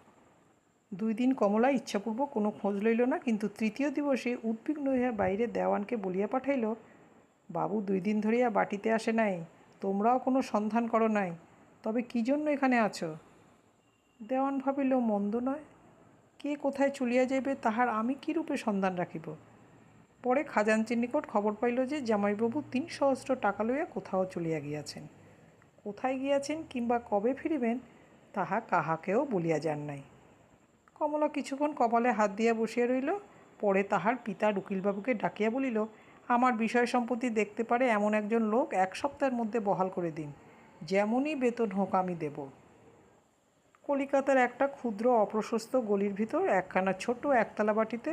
2 দিন কমলা ইচ্ছাপূর্বক কোনো খোঁজ লইল না, কিন্তু তৃতীয় দিবসে উদ্বিগ্ন হইয়া বাইরে দেওয়ানকে বলিয়া পাঠাইল, বাবু 2 দিন ধরিয়া বাটিতে আসে নাই, তোমরাও কোনো সন্ধান করো নাই, তবে কী জন্য এখানে আছো? দেওয়ান ভাবিল মন্দ নয়, কে কোথায় চলিয়া যাইবে তাহার আমি কী রূপে সন্ধান রাখিব। পরে খাজাঞ্চির নিকট খবর পাইল যে জামাইবাবু 3 সহস্র টাকা লইয়া কোথাও চলিয়া গিয়াছেন। কোথায় গিয়াছেন কিংবা কবে ফিরিবেন তাহা কাহাকেও বলিয়া যান নাই। কমলা কিছুক্ষণ কপালে হাত দিয়া বসিয়া রইল। পরে তাহার পিতা উকিলবাবুকে ডাকিয়া বলিল, আমার বিষয় সম্পত্তি দেখতে পারে এমন একজন লোক 1 সপ্তাহের মধ্যে বহাল করে দিন, যেমনই বেতন হোক আমি দেব। কলিকাতার একটা ক্ষুদ্র অপ্রশস্ত গলির ভিতর একখানা ছোট একতলা বাটিতে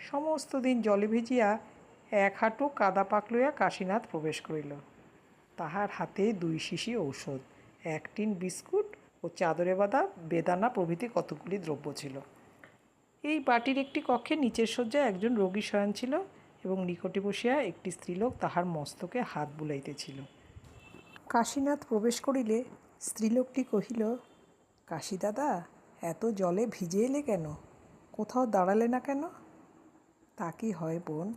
সমস্ত দিন জলে ভিজিয়া এক হাঁটু কাদা পাক লইয়া কাশীনাথ প্রবেশ করিল। তাহার হাতে 2 শিশি ঔষধ, 1 টিন বিস্কুট ও চাদরে বাঁধা বেদানা প্রভৃতি কতকগুলি দ্রব্য ছিল। এই বাটির একটি কক্ষে নিচের শয্যায় একজন রোগী শয়ান ছিল এবং নিকটে বসিয়া একটি স্ত্রীলোক তাহার মস্তকে হাত বুলাইতেছিল। কাশীনাথ প্রবেশ করিলে স্ত্রীলোকটি কহিল, কাশী দাদা, এত জলে ভিজে এলে কেন? কোথাও দাঁড়ালে না কেন? তা কি হয় বোন,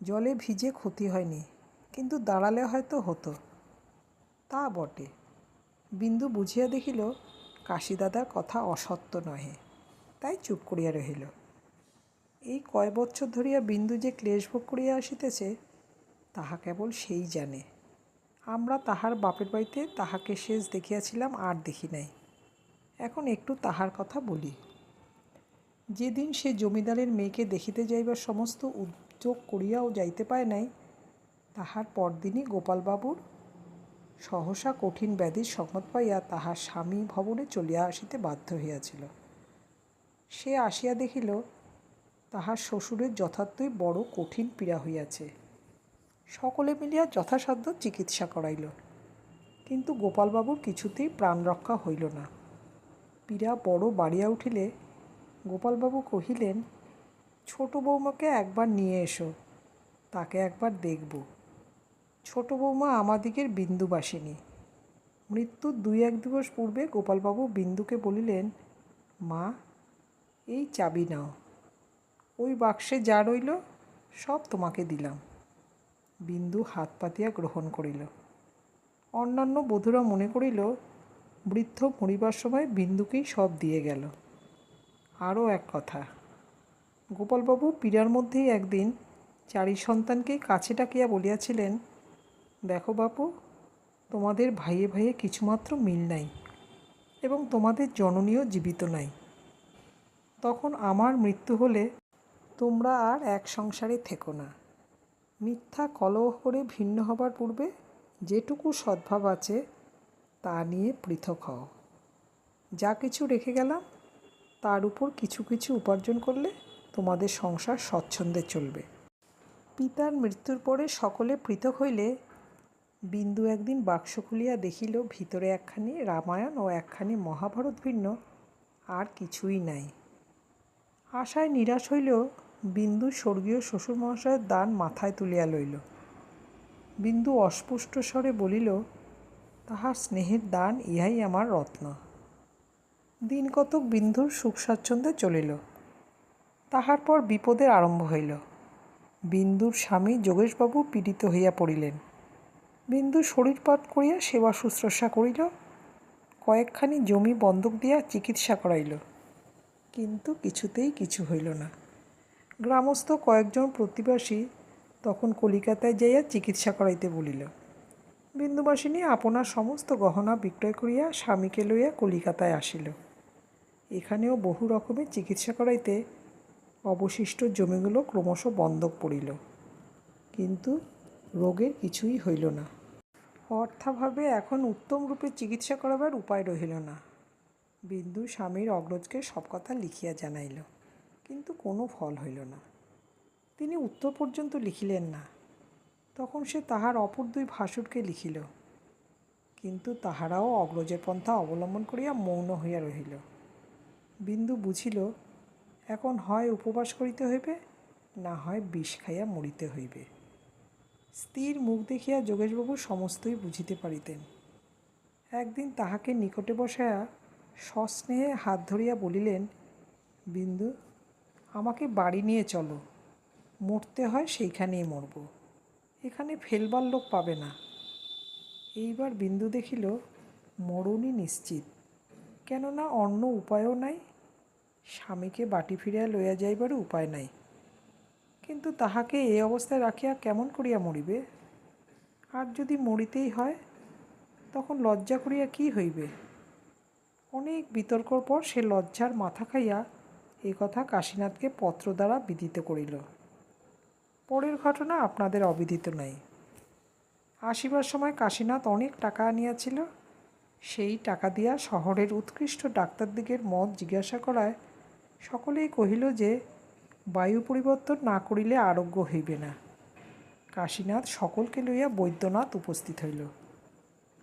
জলে ভিজে ক্ষতি হয়নি, কিন্তু দাঁড়ালে হয়তো হতো। তা বটে। বিন্দু বুঝিয়া দেখিল কাশী দাদার কথা অসত্য নহে, তাই চুপ করিয়া রহিল। এই কয় বৎসর ধরিয়া বিন্দু যে ক্লেশ ভোগ করিয়া আসিতেছে তাহা কেবল সেই জানে। আমরা তাহার বাপের বাড়িতে তাহাকে শেষ দেখিয়াছিলাম, আর দেখি নাই। এখন একটু তাহার কথা বলি। যেদিন সে জমিদারের মেয়েকে দেখিতে যাইবার সমস্ত উদ্যোগ করিয়াও যাইতে পায় নাই, তাহার পরদিনই গোপালবাবুর সহসা কঠিন ব্যাধির সংবাদ পাইয়া তাহার স্বামী ভবনে চলিয়া আসিতে বাধ্য হইয়াছিল। সে আসিয়া দেখিল তাহার শ্বশুরের যথার্থই বড় কঠিন পীড়া হইয়াছে। সকলে মিলিয়া যথাসাধ্য চিকিৎসা করাইল, কিন্তু গোপালবাবুর কিছুতেই প্রাণ রক্ষা হইল না। পীড়া বড় বাড়িয়া উঠিলে গোপালবাবু কহিলেন, ছোট বৌমাকে একবার নিয়ে এসো, তাকে একবার দেখব। ছোট বৌমা আমাদিগের বিন্দুবাসিনী। মৃত্যুর 2-1 দিবস পূর্বে গোপালবাবু বিন্দুকে বলিলেন, মা, এই চাবি নাও, ওই বাক্সে যা রইল সব তোমাকে দিলাম। বিন্দু হাত পাতিয়া গ্রহণ করিল। অন্যান্য বধূরা মনে করিল বৃদ্ধ মরিবার সময় বিন্দুকেই সব দিয়ে গেল। আরও এক কথা, গোপালবাবু পীড়ার মধ্যেই একদিন 4 সন্তানকেই কাছে ডাকিয়া বলিয়াছিলেন, দেখো বাপু, তোমাদের ভাইয়ে ভাইয়ে কিছুমাত্র মিল নাই এবং তোমাদের জননীও জীবিত নাই। তখন আমার মৃত্যু হলে তোমরা আর এক সংসারে থেকো না। মিথ্যা কলহ করে ভিন্ন হবার পূর্বে যেটুকু সদ্ভাব আছে তা নিয়ে পৃথক হও। যা কিছু রেখে গেলাম তার উপর কিছু কিছু উপার্জন করলে তোমাদের সংসার স্বচ্ছন্দে চলবে। পিতার মৃত্যুর পরে সকলে পৃথক হইলে বিন্দু একদিন বাক্স খুলিয়া দেখিল ভিতরে একখানি রামায়ণ ও একখানি মহাভারত ভিন্ন আর কিছুই নাই। আশায় নিরাশ হইলেও বিন্দু স্বর্গীয় শ্বশুরমহাশয়ের দান মাথায় তুলিয়া লইল। বিন্দু অস্পুষ্ট স্বরে বলিল, তাহার স্নেহের দান, ইহাই আমার রত্ন। দিন কতক বিন্দুর সুখ স্বাচ্ছন্দ্যে চলিল। তাহার পর বিপদের আরম্ভ হইল। বিন্দুর স্বামী যোগেশবাবু পীড়িত হইয়া পড়িলেন। বিন্দু শরীরপাত করিয়া সেবা শুশ্রূষা করিল, কয়েকখানি জমি বন্ধক দিয়া চিকিৎসা করাইল, কিন্তু কিছুতেই কিছু হইল না। গ্রামস্থ কয়েকজন প্রতিবাসী তখন কলিকাতায় যাইয়া চিকিৎসা করাইতে বলিল। বিন্দুবাসিনী আপনার সমস্ত গহনা বিক্রয় করিয়া স্বামীকে লইয়া কলিকাতায় আসিল। এখানেও বহু রকমের চিকিৎসা করাইতে অবশিষ্ট জমিগুলো ক্রমশ বন্ধক পড়িল, কিন্তু রোগের কিছুই হইল না। অর্থাভাবে এখন উত্তম রূপে চিকিৎসা করাবার উপায় রহিল না। বিন্দু স্বামীর অগ্রজকে সব কথা লিখিয়া জানাইল, কিন্তু কোনো ফল হইল না। তিনি উত্তর পর্যন্ত লিখিলেন না। তখন সে তাহার অপর 2 ভাসুরকে লিখিল, কিন্তু তাহারাও অগ্রজের পন্থা অবলম্বন করিয়া মৌন হইয়া রহিল। বিন্দু বুঝিল এখন হয় উপবাস করিতে হইবে, না হয় বিষ খাইয়া মরিতে হইবে। স্ত্রীর মুখ দেখিয়া যোগেশবাবু সমস্তই বুঝিতে পারিতেন। একদিন তাহাকে নিকটে বসাইয়া সস্নেহে হাত ধরিয়া বলিলেন, বিন্দু, আমাকে বাড়ি নিয়ে চলো, মরতে হয় সেইখানেই মরব, এখানে ফেলবার লোক পাবে না। এইবার বিন্দু দেখিল মরণই নিশ্চিত, কেননা অন্য উপায়ও নাই, স্বামীকে বাটি ফিরিয়া লইয়া যাইবারও উপায় নাই। কিন্তু তাহাকে এই অবস্থায় রাখিয়া কেমন করিয়া মরিবে? আর যদি মরিতেই হয় তখন লজ্জা করিয়া কি হইবে? অনেক বিতর্কর পর সে লজ্জার মাথা খাইয়া এ কথা কাশীনাথকে পত্র দ্বারা বিদিত করিল। পরের ঘটনা আপনাদের অবিদিত নাই। আসিবার সময় কাশীনাথ অনেক টাকা আনিয়াছিল। সেই টাকা দিয়া শহরের উৎকৃষ্ট ডাক্তারদিগের মত জিজ্ঞাসা করায় সকলেই কহিল যে বায়ু পরিবর্তন না করিলে আরোগ্য হইবে না। কাশীনাথ সকলকে লইয়া বৈদ্যনাথ উপস্থিত হইল।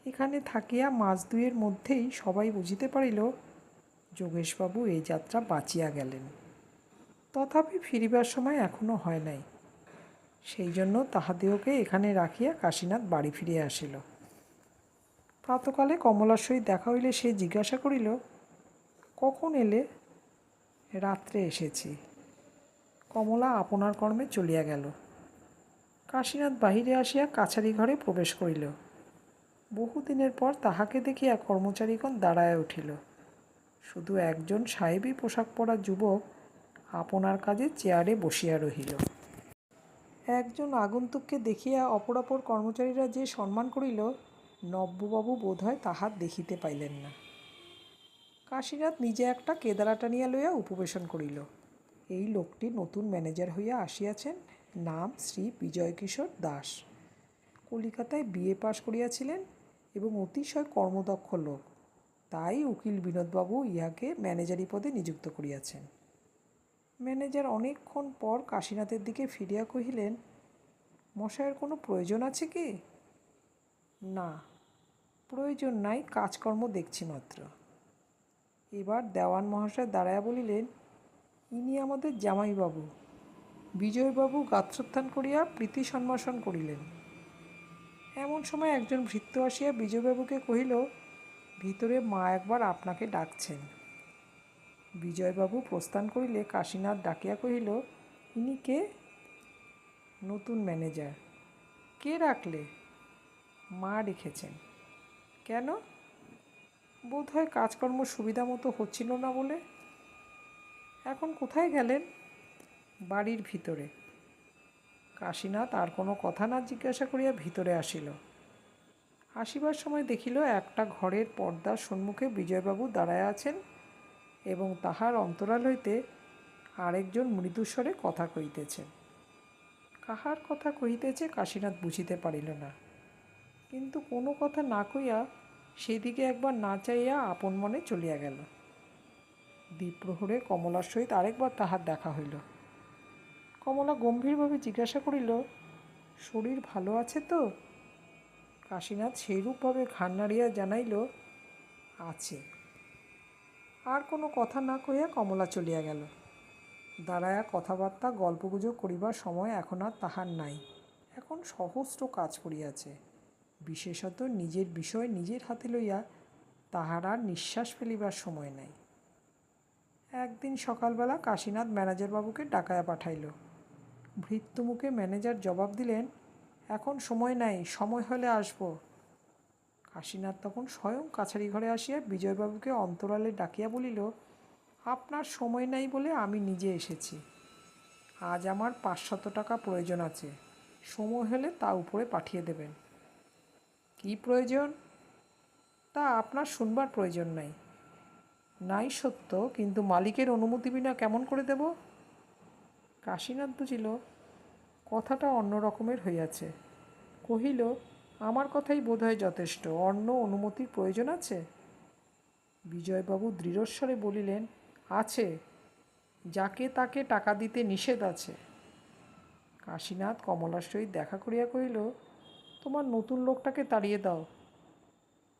এখানে থাকিয়া মাস দুইয়ের মধ্যেই সবাই বুঝিতে পারিল যোগেশবাবু এই যাত্রা বাঁচিয়া গেলেন। তথাপি ফিরিবার সময় এখনও হয় নাই। সেই জন্য তাহাদিওকে এখানে রাখিয়া কাশীনাথ বাড়ি ফিরিয়া আসিল। প্রাতকালে কমলার সহিত দেখা হইলে সে জিজ্ঞাসা করিল, কখন এলে? রাত্রে এসেছি। কমলা আপনার কর্মে চলিয়া গেল। কাশীনাথ বাহিরে আসিয়া কাছারি ঘরে প্রবেশ করিল। বহুদিনের পর তাহাকে দেখিয়া কর্মচারীগণ দাঁড়াইয়া উঠিল। শুধু একজন সাহেবী পোশাক পরা যুবক আপনার কাজে চেয়ারে বসিয়া রহিল। একজন আগন্তুককে দেখিয়া অপরাপর কর্মচারীরা যে সম্মান করিল, নব্যবাবু বোধহয় তাহার দেখিতে পাইলেন না। কাশীনাথ নিজে একটা কেদারা টানিয়া লইয়া উপবেশন করিল। এই লোকটি নতুন ম্যানেজার হইয়া আসিয়াছেন। নাম শ্রী বিজয়কিশোর দাস। কলিকাতায় বিএ পাশ করিয়াছিলেন এবং অতিশয় কর্মদক্ষ লোক। তাই উকিল বিনোদবাবু ইহাকে ম্যানেজারি পদে নিযুক্ত করিয়াছেন। ম্যানেজার অনেকক্ষণ পর কাশীনাথের দিকে ফিরিয়া কহিলেন, মশায়ের কোনো প্রয়োজন আছে কি? না, প্রয়োজন নাই, কাজকর্ম দেখছি মাত্র। এবার দেওয়ান মহাশয় দাঁড়াইয়া বলিলেন, ইনি আমাদের জামাইবাবু। বিজয়বাবু গাত্রোত্থান করিয়া প্রীতি সম্ভাষণ করিলেন। এমন সময় একজন ভৃত্য আসিয়া বিজয়বাবুকে কহিল, ভিতরে মা একবার আপনাকে ডাকছেন। বিজয়বাবু প্রস্থান করিলে কাশীনাথ ডাকিয়া কহিল, ইনি কে? নতুন ম্যানেজার। কে রাখলে? মা রেখেছেন। কেন? বোধহয় কাজকর্ম সুবিধা মতো হচ্ছিল না বলে। এখন কোথায় গেলেন? বাড়ির ভিতরে। কাশীনাথ আর কোনো কথা না জিজ্ঞাসা করিয়া ভিতরে আসিল। আসিবার সময় দেখিল একটা ঘরের পর্দার সম্মুখে বিজয়বাবু দাঁড়াইয়া আছেন এবং তাহার অন্তরাল হইতে আরেকজন মৃদুস্বরে কথা কহিতেছেন। কাহার কথা কহিতেছে কাশীনাথ বুঝিতে পারিল না, কিন্তু কোনো কথা না কইয়া সেদিকে একবার না চাইয়া আপন মনে চলিয়া গেল। দ্বিপ্রহরে কমলার সহিত আরেকবার তাহার দেখা হইল। কমলা গম্ভীরভাবে জিজ্ঞাসা করিল, শরীর ভালো আছে তো? কাশীনাথ সেইরূপভাবে ঘাড় নাড়িয়া জানাইল, আছে। আর কোনো কথা না কহিয়া কমলা চলিয়া গেল। দাঁড়াইয়া কথাবার্তা গল্পগুজব করিবার সময় এখন আর তাহার নাই। এখন সহস্র কাজ করিয়াছে। বিশেষত নিজের বিষয় নিজের হাতে লইয়া তাহার আর নিঃশ্বাস ফেলিবার সময় নাই। একদিন সকালবেলা কাশীনাথ ম্যানেজারবাবুকে ডাকাইয়া পাঠাইল। ভৃত্যমুখে ম্যানেজার জবাব দিলেন, এখন সময় নাই, সময় হলে আসব। কাশীনাথ তখন স্বয়ং কাছারি ঘরে আসিয়া বিজয়বাবুকে অন্তরালে ডাকিয়া বলিল, আপনার সময় নাই বলে আমি নিজে এসেছি। আজ আমার 500 টাকা প্রয়োজন আছে, সময় হলে তা উপরে পাঠিয়ে দেবেন। কি প্রয়োজন? তা আপনার শুনবার প্রয়োজন নাই। নাই সত্য, কিন্তু মালিকের অনুমতি বিনা কেমন করে দেব? কাশীনাথ বুঝিল কথাটা অন্য রকমের হইয়াছে। কহিল, আমার কথাই বোধহয় যথেষ্ট, অন্য অনুমতির প্রয়োজন আছে? বিজয়বাবু দৃঢ়স্বরে বলিলেন, আছে, যাকে তাকে টাকা দিতে নিষেধ আছে। কাশীনাথ কমলার সহিত দেখা করিয়া কহিল, তোমার নতুন লোকটাকে তাড়িয়ে দাও।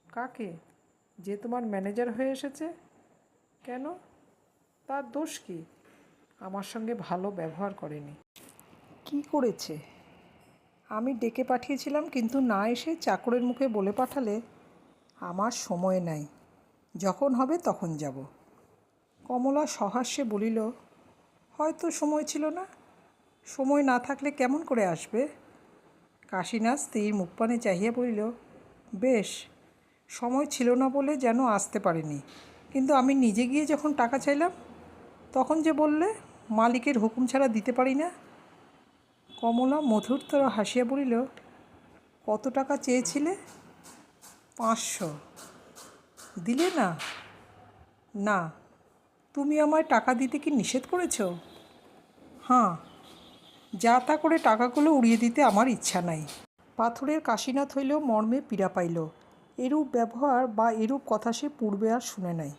কাকে? যে তোমার ম্যানেজার হয়ে এসেছে। কেন? তার দোষ কি? আমার সঙ্গে ভালো ব্যবহার করেনি। কি করেছে? আমি ডেকে পাঠিয়েছিলাম, কিন্তু না এসে চাকরের মুখে বলে পাঠালে, আমার সময় নাই, যখন হবে তখন যাব। কমলা সহাস্যে বলিল, হয়তো সময় ছিল না। সময় না থাকলে কেমন করে আসবে? কাশীনাথ স্ত্রীর মুখপানে চাহিয়া বলিল, বেশ, সময় ছিল না বলে যেন আসতে পারিনি, কিন্তু আমি নিজে গিয়ে যখন টাকা চাইলাম তখন যে বললে মালিকের হুকুম ছাড়া দিতে পারি না। কমলা মধুরতর হাসিয়া বলিল, কত টাকা চেয়েছিলে? 500। দিলে না? না। তুমি আমায় টাকা দিতে কি নিষেধ করেছ? হ্যাঁ, যা তা করে টাকাগুলো উড়িয়ে দিতে আমার ইচ্ছা নাই। পাথরের কাশীনাথ হইলেও মর্মে পীড়া পাইল। এরূপ ব্যবহার বা এরূপ কথা সে পূর্বে আর শুনে নাই।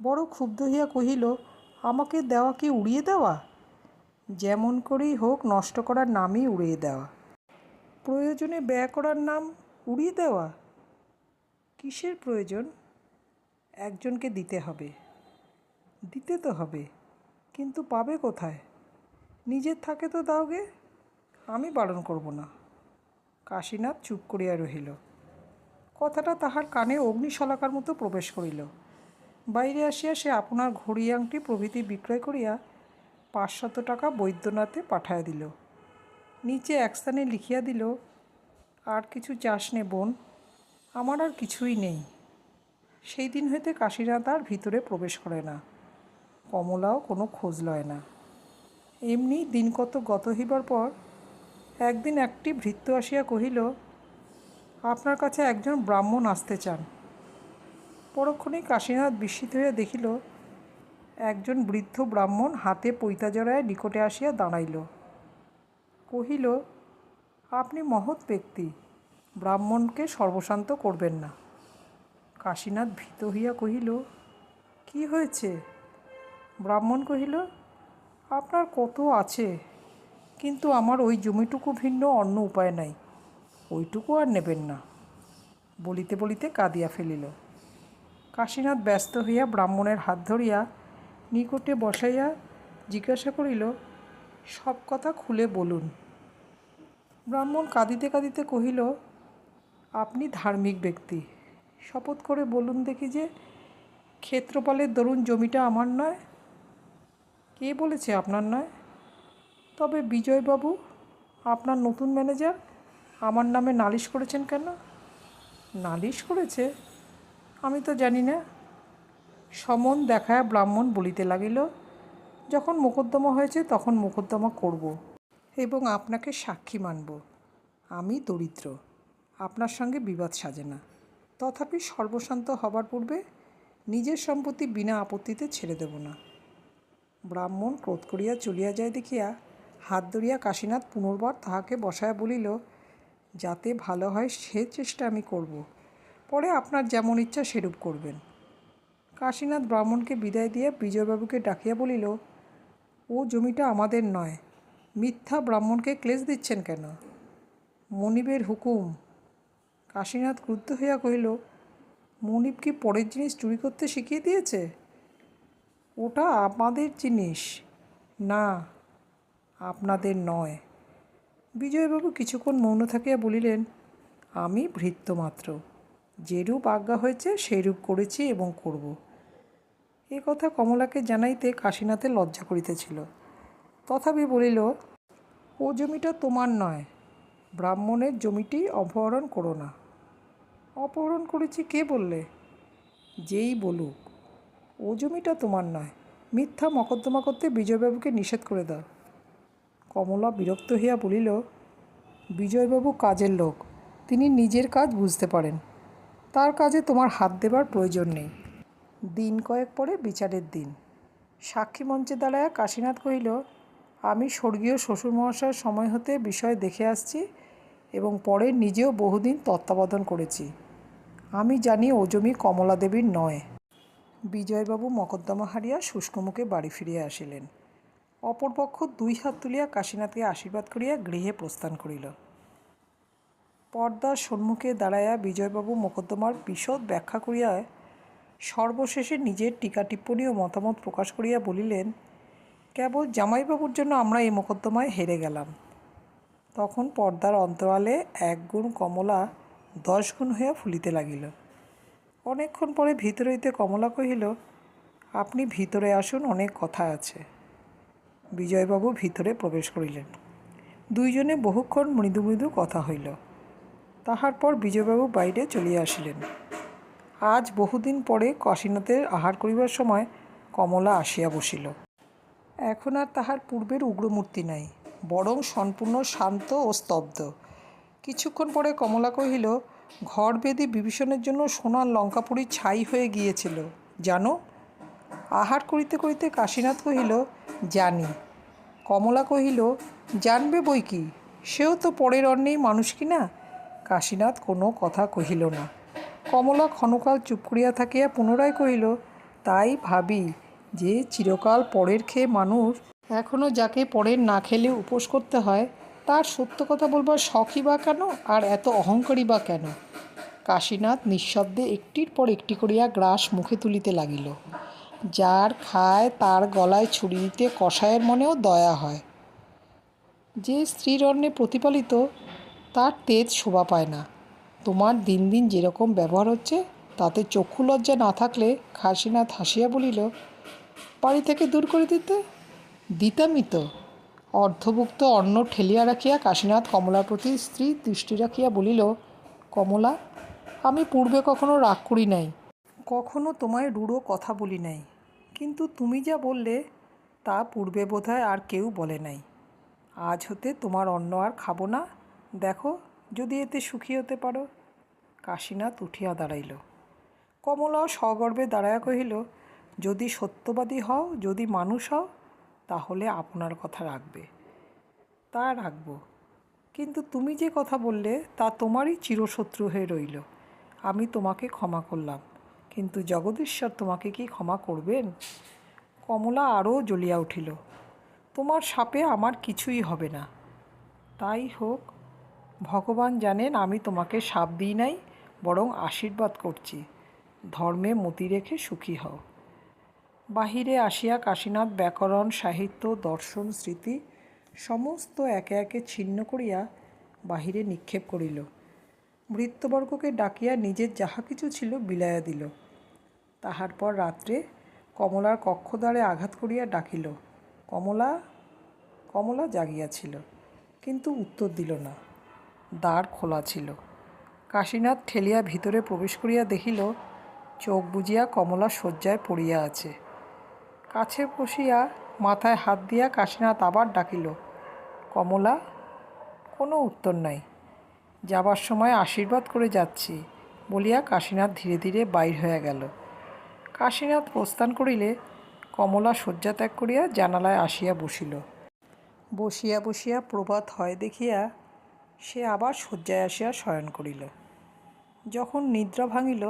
বড় ক্ষুব্ধ হইয়া কহিল, আমাকে দেওয়া কি উড়িয়ে দেওয়া? যেমন করেই হোক নষ্ট করার নামই উড়িয়ে দেওয়া। প্রয়োজনে ব্যয় করার নাম উড়িয়ে দেওয়া? কিসের প্রয়োজন? একজনকে দিতে হবে। দিতে তো হবে, কিন্তু পাবে কোথায়? নিজের থাকে তো দাওগে, আমি বারণ করব না। কাশীনাথ চুপ করিয়া রহিল। কথাটা তাহার কানে অগ্নিশলাকার মতো প্রবেশ করিল। বাইরে আসিয়া সে আপনার ঘড়ি আংটি প্রভৃতি বিক্রয় করিয়া 500 টাকা বৈদ্যনাথে পাঠাইয়া দিল। নিচে এক স্থানে লিখিয়া দিল, আর কিছু চাস নে বোন, আমার আর কিছুই নেই। সেই দিন হইতে কাশীনাথ আর ভিতরে প্রবেশ করে না। কমলাও কোনো খোঁজ লয় না। এমনি দিন কত গত হইবার পর একদিন একটি ভৃত্য আসিয়া কহিল, আপনার কাছে একজন ব্রাহ্মণ আসতে চান। পরক্ষণেই কাশীনাথ বিস্মিত হইয়া দেখিল, একজন বৃদ্ধ ব্রাহ্মণ হাতে পৈতা জড়ায় নিকটে আসিয়া দাঁড়াইল। কহিল, আপনি মহৎ ব্যক্তি, ব্রাহ্মণকে সর্বশান্ত করবেন না। কাশীনাথ ভীত হইয়া কহিল, কি হয়েছে? ব্রাহ্মণ কহিল, আপনার কত আছে, কিন্তু আমার ওই জমিটুকু ভিন্ন অন্য উপায় নাই, ওইটুকু আর নেবেন না। বলিতে বলিতে কাঁদিয়া ফেলিল। কাশীনাথ ব্যস্ত হইয়া ব্রাহ্মণের হাত ধরিয়া নিকটে বসাইয়া জিজ্ঞাসা করিল, সব কথা খুলে বলুন। ব্রাহ্মণ কাঁদিতে কাঁদিতে কহিল, আপনি ধার্মিক ব্যক্তি, শপথ করে বলুন দেখি যে ক্ষেত্রপালের দরুন জমিটা আমার নয়। কে বলেছে আপনার নয়? তবে বিজয়বাবু, আপনার নতুন ম্যানেজার, আমার নামে নালিশ করেছেন কেন? নালিশ করেছে? আমি তো জানি না। সমন দেখায় ব্রাহ্মণ বলিতে লাগিল, যখন মোকদ্দমা হয়েছে তখন মোকদ্দমা করব এবং আপনাকে সাক্ষী মানব। আমি দরিদ্র, আপনার সঙ্গে বিবাদ সাজে না। তথাপি সর্বশান্ত হবার পূর্বে নিজের সম্পত্তি বিনা আপত্তিতে ছেড়ে দেব না। ব্রাহ্মণ ক্রোধ করিয়া চলিয়া যায় দেখিয়া হাত ধরিয়া কাশীনাথ পুনর্বার তাহাকে বসায়া বলিল, যাতে ভালো হয় সে চেষ্টা আমি করব, পরে আপনার যেমন ইচ্ছা সেরূপ করবেন। কাশীনাথ ব্রাহ্মণকে বিদায় দিয়া বিজয়বাবুকে ডাকিয়া বলিল, ও জমিটা আমাদের নয়, মিথ্যা ব্রাহ্মণকে ক্লেশ দিচ্ছেন কেন? মনিবের হুকুম। কাশীনাথ ক্রুদ্ধ হইয়া কহিল, মনিব কি পরের জিনিস চুরি করতে শিখিয়ে দিয়েছে? ওটা আমাদের জিনিস। না, আপনাদের নয়। বিজয়বাবু কিছুক্ষণ মৌন থাকিয়া বলিলেন, আমি ভৃত্য মাত্র, যেরূপ আজ্ঞা হয়েছে সেইরূপ করেছি এবং করব। এ কথা কমলাকে জানাইতে কাশীনাথের লজ্জা করিতেছিল। তথাপি বলিল, ও জমিটা তোমার নয়, ব্রাহ্মণের জমিটি অপহরণ করো না। অপহরণ করেছি কে বললে? যেই বলুক। ও জমিটা তোমার নয়, মিথ্যা মকদ্দমা করতে বিজয়বাবুকে নিষেধ করে দাও। কমলা বিরক্ত হইয়া বলিল, বিজয়বাবু কাজের লোক, তিনি নিজের কাজ বুঝতে পারেন, তার কাজে তোমার হাত দেবার প্রয়োজন নেই। দিন কয়েক পরে বিচারের দিন। সাক্ষী মঞ্চে দাঁড়ায়া কাশীনাথ কহিল, আমি স্বর্গীয় শ্বশুরমহাশয়ের সময় হতে বিষয় দেখে আসছি এবং পরে নিজেও বহুদিন তত্ত্বাবধান করেছি। আমি জানি ও জমি কমলা দেবীর নয়। বিজয়বাবু মকদ্দমা হারিয়া শুষ্কমুখে বাড়ি ফিরিয়া আসিলেন। অপরপক্ষ 2 হাত তুলিয়া কাশীনাথকে আশীর্বাদ করিয়া গৃহে প্রস্থান করিল। পর্দার সম্মুখে দাঁড়াইয়া বিজয়বাবু মকদ্দমার বিশদ ব্যাখ্যা করিয়া সর্বশেষে নিজের টিকা টিপ্পণী ও মতামত প্রকাশ করিয়া বলিলেন, কেবল জামাইবাবুর জন্য আমরা এই মোকদ্দমায় হেরে গেলাম। তখন পর্দার অন্তরালে 1 গুণ কমলা 10 গুণ হইয়া ফুলিতে লাগিল। অনেকক্ষণ পরে ভিতর হইতে কমলা কহিল, আপনি ভিতরে আসুন, অনেক কথা আছে। বিজয়বাবু ভিতরে প্রবেশ করিলেন। দুইজনে বহুক্ষণ মৃদু মৃদু কথা হইল। তাহার পর বিজয়বাবু বাইরে চলিয়া আসিলেন। আজ বহুদিন পরে কাশীনাথের আহার করিবার সময় কমলা আসিয়া বসিল। এখন আর তাহার পূর্বের উগ্রমূর্তি নাই, বরং সম্পূর্ণ শান্ত ও স্তব্ধ। কিছুক্ষণ পরে কমলা কহিল, ঘরবেদি বিভীষণের জন্য সোনার লঙ্কাপুরী ছাই হয়ে গিয়েছিল জানো? আহার করিতে করিতে কাশীনাথ কহিল, জানি। কমলা কহিল, জানবে বই কি, সেও তো পরের অন্নেই মানুষ কিনা। কাশীনাথ কোনো কথা কহিল না। কমলা ক্ষণকাল চুপ করিয়া থাকিয়া পুনরায় কহিল, তাই ভাবি যে চিরকাল পরের খেয়ে মানুষ এখনও যাকে পরের না খেলে উপোস করতে হয়, তার সত্য কথা বলবার শখই বা কেন, আর এত অহংকারী বা কেন? কাশীনাথ নিঃশব্দে একটির পর একটি করিয়া গ্রাস মুখে তুলিতে লাগিল। যার খায় তার গলায় ছুরি দিতে কসাইয়ের মনেও দয়া হয়। যে স্ত্রীর অন্নে প্রতিপালিত, তার তেজ শোভা পায় না। তোমার দিন দিন যেরকম ব্যবহার হচ্ছে, তাতে চক্ষু লজ্জা না থাকলে? কাশীনাথ হাসিয়া বলিল, বাড়ি থেকে দূর করে দিতামই তো। অর্ধভুক্ত অন্ন ঠেলিয়া রাখিয়া কাশীনাথ কমলার প্রতি স্ত্রী দৃষ্টি রাখিয়া বলিল, কমলা, আমি পূর্বে কখনো রাগ করি নাই, কখনো তোমায় রূঢ় কথা বলি নাই, কিন্তু তুমি যা বললে তা পূর্বে বোধহয় আর কেউ বলে নাই। আজ হতে তোমার অন্ন আর খাবো না, দেখো যদি এতে সুখী হতে পারো। কাশীনাথ উঠিয়া দাঁড়াইল। কমলাও সগর্বে দাঁড়াইয়া কহিল, যদি সত্যবাদী হও, যদি মানুষ হও, তাহলে আপনার কথা রাখবে। তা রাখব, কিন্তু তুমি যে কথা বললে তা তোমারই চিরশত্রু হয়ে রইল। আমি তোমাকে ক্ষমা করলাম, কিন্তু জগদীশ্বর তোমাকে কি ক্ষমা করবেন? কমলা আরও জ্বলিয়া উঠিল। তোমার শাপে আমার কিছুই হবে না। তাই হোক, ভগবান জানেন আমি তোমাকে শাপ দিই নাই, বরং আশীর্বাদ করছি, ধর্মে মতি রেখে সুখী হও। বাহিরে আসিয়া কাশীনাথ ব্যাকরণ, সাহিত্য, দর্শন, স্মৃতি সমস্ত একে একে ছিন্ন করিয়া বাহিরে নিক্ষেপ করিল। ভৃত্যবর্গকে ডাকিয়া নিজের যাহা কিছু ছিল বিলাইয়া দিল। তাহার পর রাত্রে কমলার কক্ষদ্বারে আঘাত করিয়া ডাকিল, কমলা। কমলা জাগিয়াছিল, কিন্তু উত্তর দিল না। দ্বার খোলা ছিল। কাশীনাথ ঠেলিয়া ভিতরে প্রবেশ করিয়া দেখিল, চোখ বুজিয়া কমলা শয্যায় পড়িয়া আছে। কাছে বসিয়া মাথায় হাত দিয়া কাশীনাথ আবার ডাকিল, কমলা। কোনো উত্তর নাই। যাবার সময় আশীর্বাদ করে যাচ্ছি বলিয়া কাশীনাথ ধীরে ধীরে বাইর হইয়া গেল। কাশীনাথ প্রস্থান করিলে কমলা শয্যা ত্যাগ করিয়া জানালায় আসিয়া বসিল। বসিয়া বসিয়া প্রভাত হয় দেখিয়া সে আবার শয্যায় আসিয়া শয়ন করিল। যখন নিদ্রা ভাঙিল,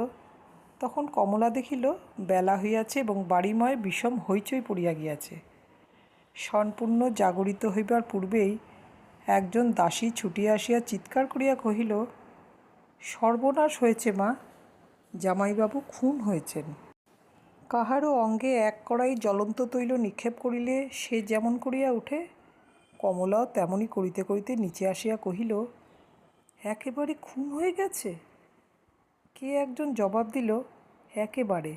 তখন কমলা দেখিল বেলা হইয়াছে এবং বাড়িময় বিষম হইচই পড়িয়া গিয়াছে। সম্পূর্ণ জাগরিত হইবার পূর্বেই একজন দাসী ছুটিয়া আসিয়া চিৎকার করিয়া কহিল, সর্বনাশ হয়েছে মা, জামাইবাবু খুন হয়েছেন। কাহারও অঙ্গে এক কড়াই জ্বলন্ত তৈল নিক্ষেপ করিলে সে যেমন করিয়া ওঠে, কমলাও তেমনি করিতে করিতে নিচে আসিয়া কহিল, একেবারে খুন হয়ে গেছে? কে একজন জবাব দিল, একেবারে।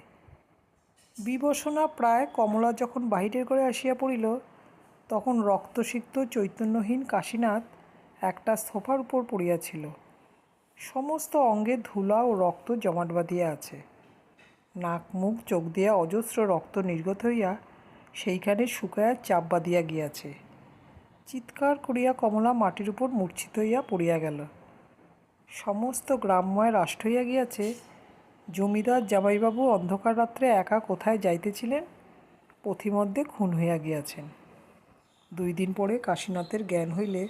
বিবসনা প্রায় কমলা যখন বাহিরের ঘরে আসিয়া পড়িল, তখন রক্তসিক্ত চৈতন্যহীন কাশীনাথ একটা সোফার উপর পড়িয়াছিল। সমস্ত অঙ্গে ধুলা ও রক্ত জমাট বাঁধিয়া আছে। নাক মুখ চোখ দিয়া অজস্র রক্ত নির্গত হইয়া সেইখানে শুকাইয়া চাপ বাঁধিয়া গিয়াছে। চিৎকার করিয়া কমলা মাটির উপর মূর্ছিত হইয়া পড়িয়া গেল। সমস্ত গ্রামময় রাষ্ট্র হইয়া গিয়াছে। জমিদার জামাইবাবু অন্ধকার রাত্রে একা কোথায় যাইতেছিলেন, পথিমধ্যে খুন হইয়া গিয়াছেন। 2 দিন পরে কাশীনাথের জ্ঞান হইলে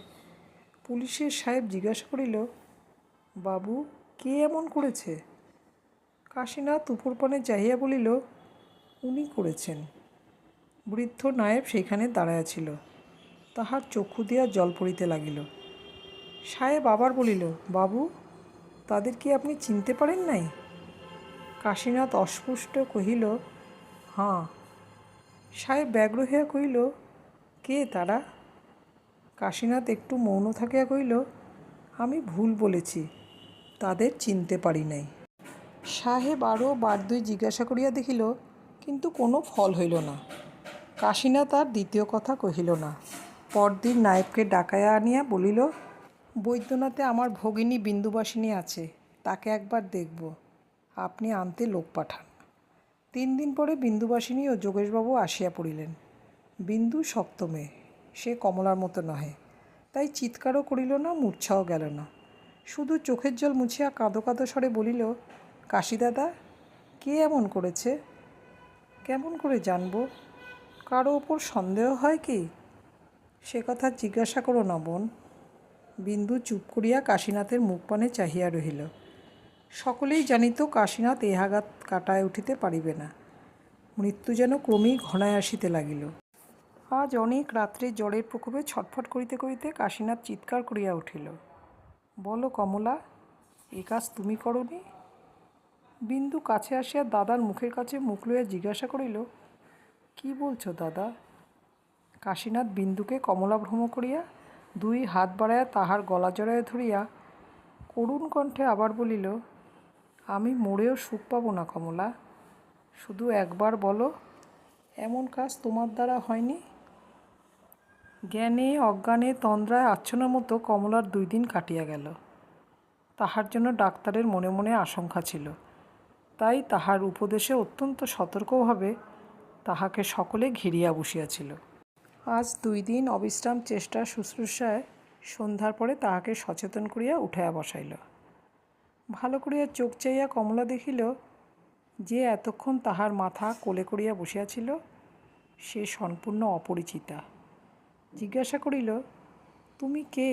পুলিশের সাহেব জিজ্ঞাসা করিল, বাবু, কে এমন করেছে? কাশীনাথ উপরপানে চাহিয়া বলিল, উনি করেছেন। বৃদ্ধ নায়েব সেইখানে দাঁড়াইয়া ছিল। তাহার চক্ষু দিয়া জল পড়িতে লাগিল। সাহেব আবার বলিল, বাবু, তাদের কি আপনি চিনতে পারেন নাই? কাশীনাথ অস্পষ্ট কহিল, হাঁ। সাহেব ব্যগ্র হইয়া কহিল, কে তারা? কাশীনাথ একটু মৌন থাকিয়া কহিল, আমি ভুল বলেছি, তাদের চিনতে পারি নাই। সাহেব আরও বার 2 জিজ্ঞাসা করিয়া দেখিল, কিন্তু কোনো ফল হইল না। কাশীনাথ আর দ্বিতীয় কথা কহিল না। পরদিন নায়েবকে ডাকাইয়া আনিয়া বলিল, বৈদ্যনাথে আমার ভগিনী বিন্দুবাসিনী আছে, তাকে একবার দেখব, আপনি আনতে লোক পাঠান। 3 দিন পরে বিন্দুবাসিনী ও যোগেশবাবু আসিয়া পড়িলেন। বিন্দু শক্ত মেয়ে, সে কমলার মতো নহে, তাই চিৎকারও করিল না, মূর্ছাও গেল না। শুধু চোখের জল মুছিয়া কাঁদো কাঁদো স্বরে বলিল, কাশীদাদা, কে এমন করেছে? কেমন করে জানব? কারো ওপর সন্দেহ হয় কি? সে কথা জিজ্ঞাসা করো না বোন। বিন্দু চুপ করিয়া কাশীনাথের মুখপানে চাহিয়া রহিল। সকলেই জানিত কাশীনাথ এ আঘাত কাটায় উঠিতে পারিবে না। মৃত্যু যেন ক্রমেই ঘনায় আসিতে লাগিল। আজ অনেক রাত্রে জ্বরের প্রকোপে ছটফট করিতে করিতে কাশীনাথ চিৎকার করিয়া উঠিল, বলো কমলা, এ কাজ তুমি করনি? বিন্দু কাছে আসিয়া দাদার মুখের কাছে মুখ লইয়া জিজ্ঞাসা করিল, কি বলছো দাদা? কাশীনাথ বিন্দুকে কমলা ভ্রম করিয়া দুই হাত বাড়াইয়া তাহার গলা জড়াইয়া ধরিয়া করুণ কণ্ঠে আবার বলিল, আমি মরেও সুখ পাব না কমলা, শুধু একবার বলো, এমন কাজ তোমার দ্বারা হয়নি? জ্ঞানে অজ্ঞানে তন্দ্রায় আচ্ছন্নের মতো কমলার 2 দিন কাটিয়া গেল। তাহার জন্য ডাক্তারের মনে মনে আশঙ্কা ছিল, তাই তাহার উপদেশে অত্যন্ত সতর্কভাবে তাহাকে সকলে ঘিরিয়া বসিয়াছিল। আজ 2 দিন অবিশ্রাম চেষ্টা শুশ্রূষায় সন্ধ্যার পরে তাহাকে সচেতন করিয়া উঠাইয়া বসাইল। ভালো করিয়া চোখ চাইয়া কমলা দেখিল, যে এতক্ষণ তাহার মাথা কোলে করিয়া বসিয়াছিল সে সম্পূর্ণ অপরিচিতা। জিজ্ঞাসা করিল, তুমি কে?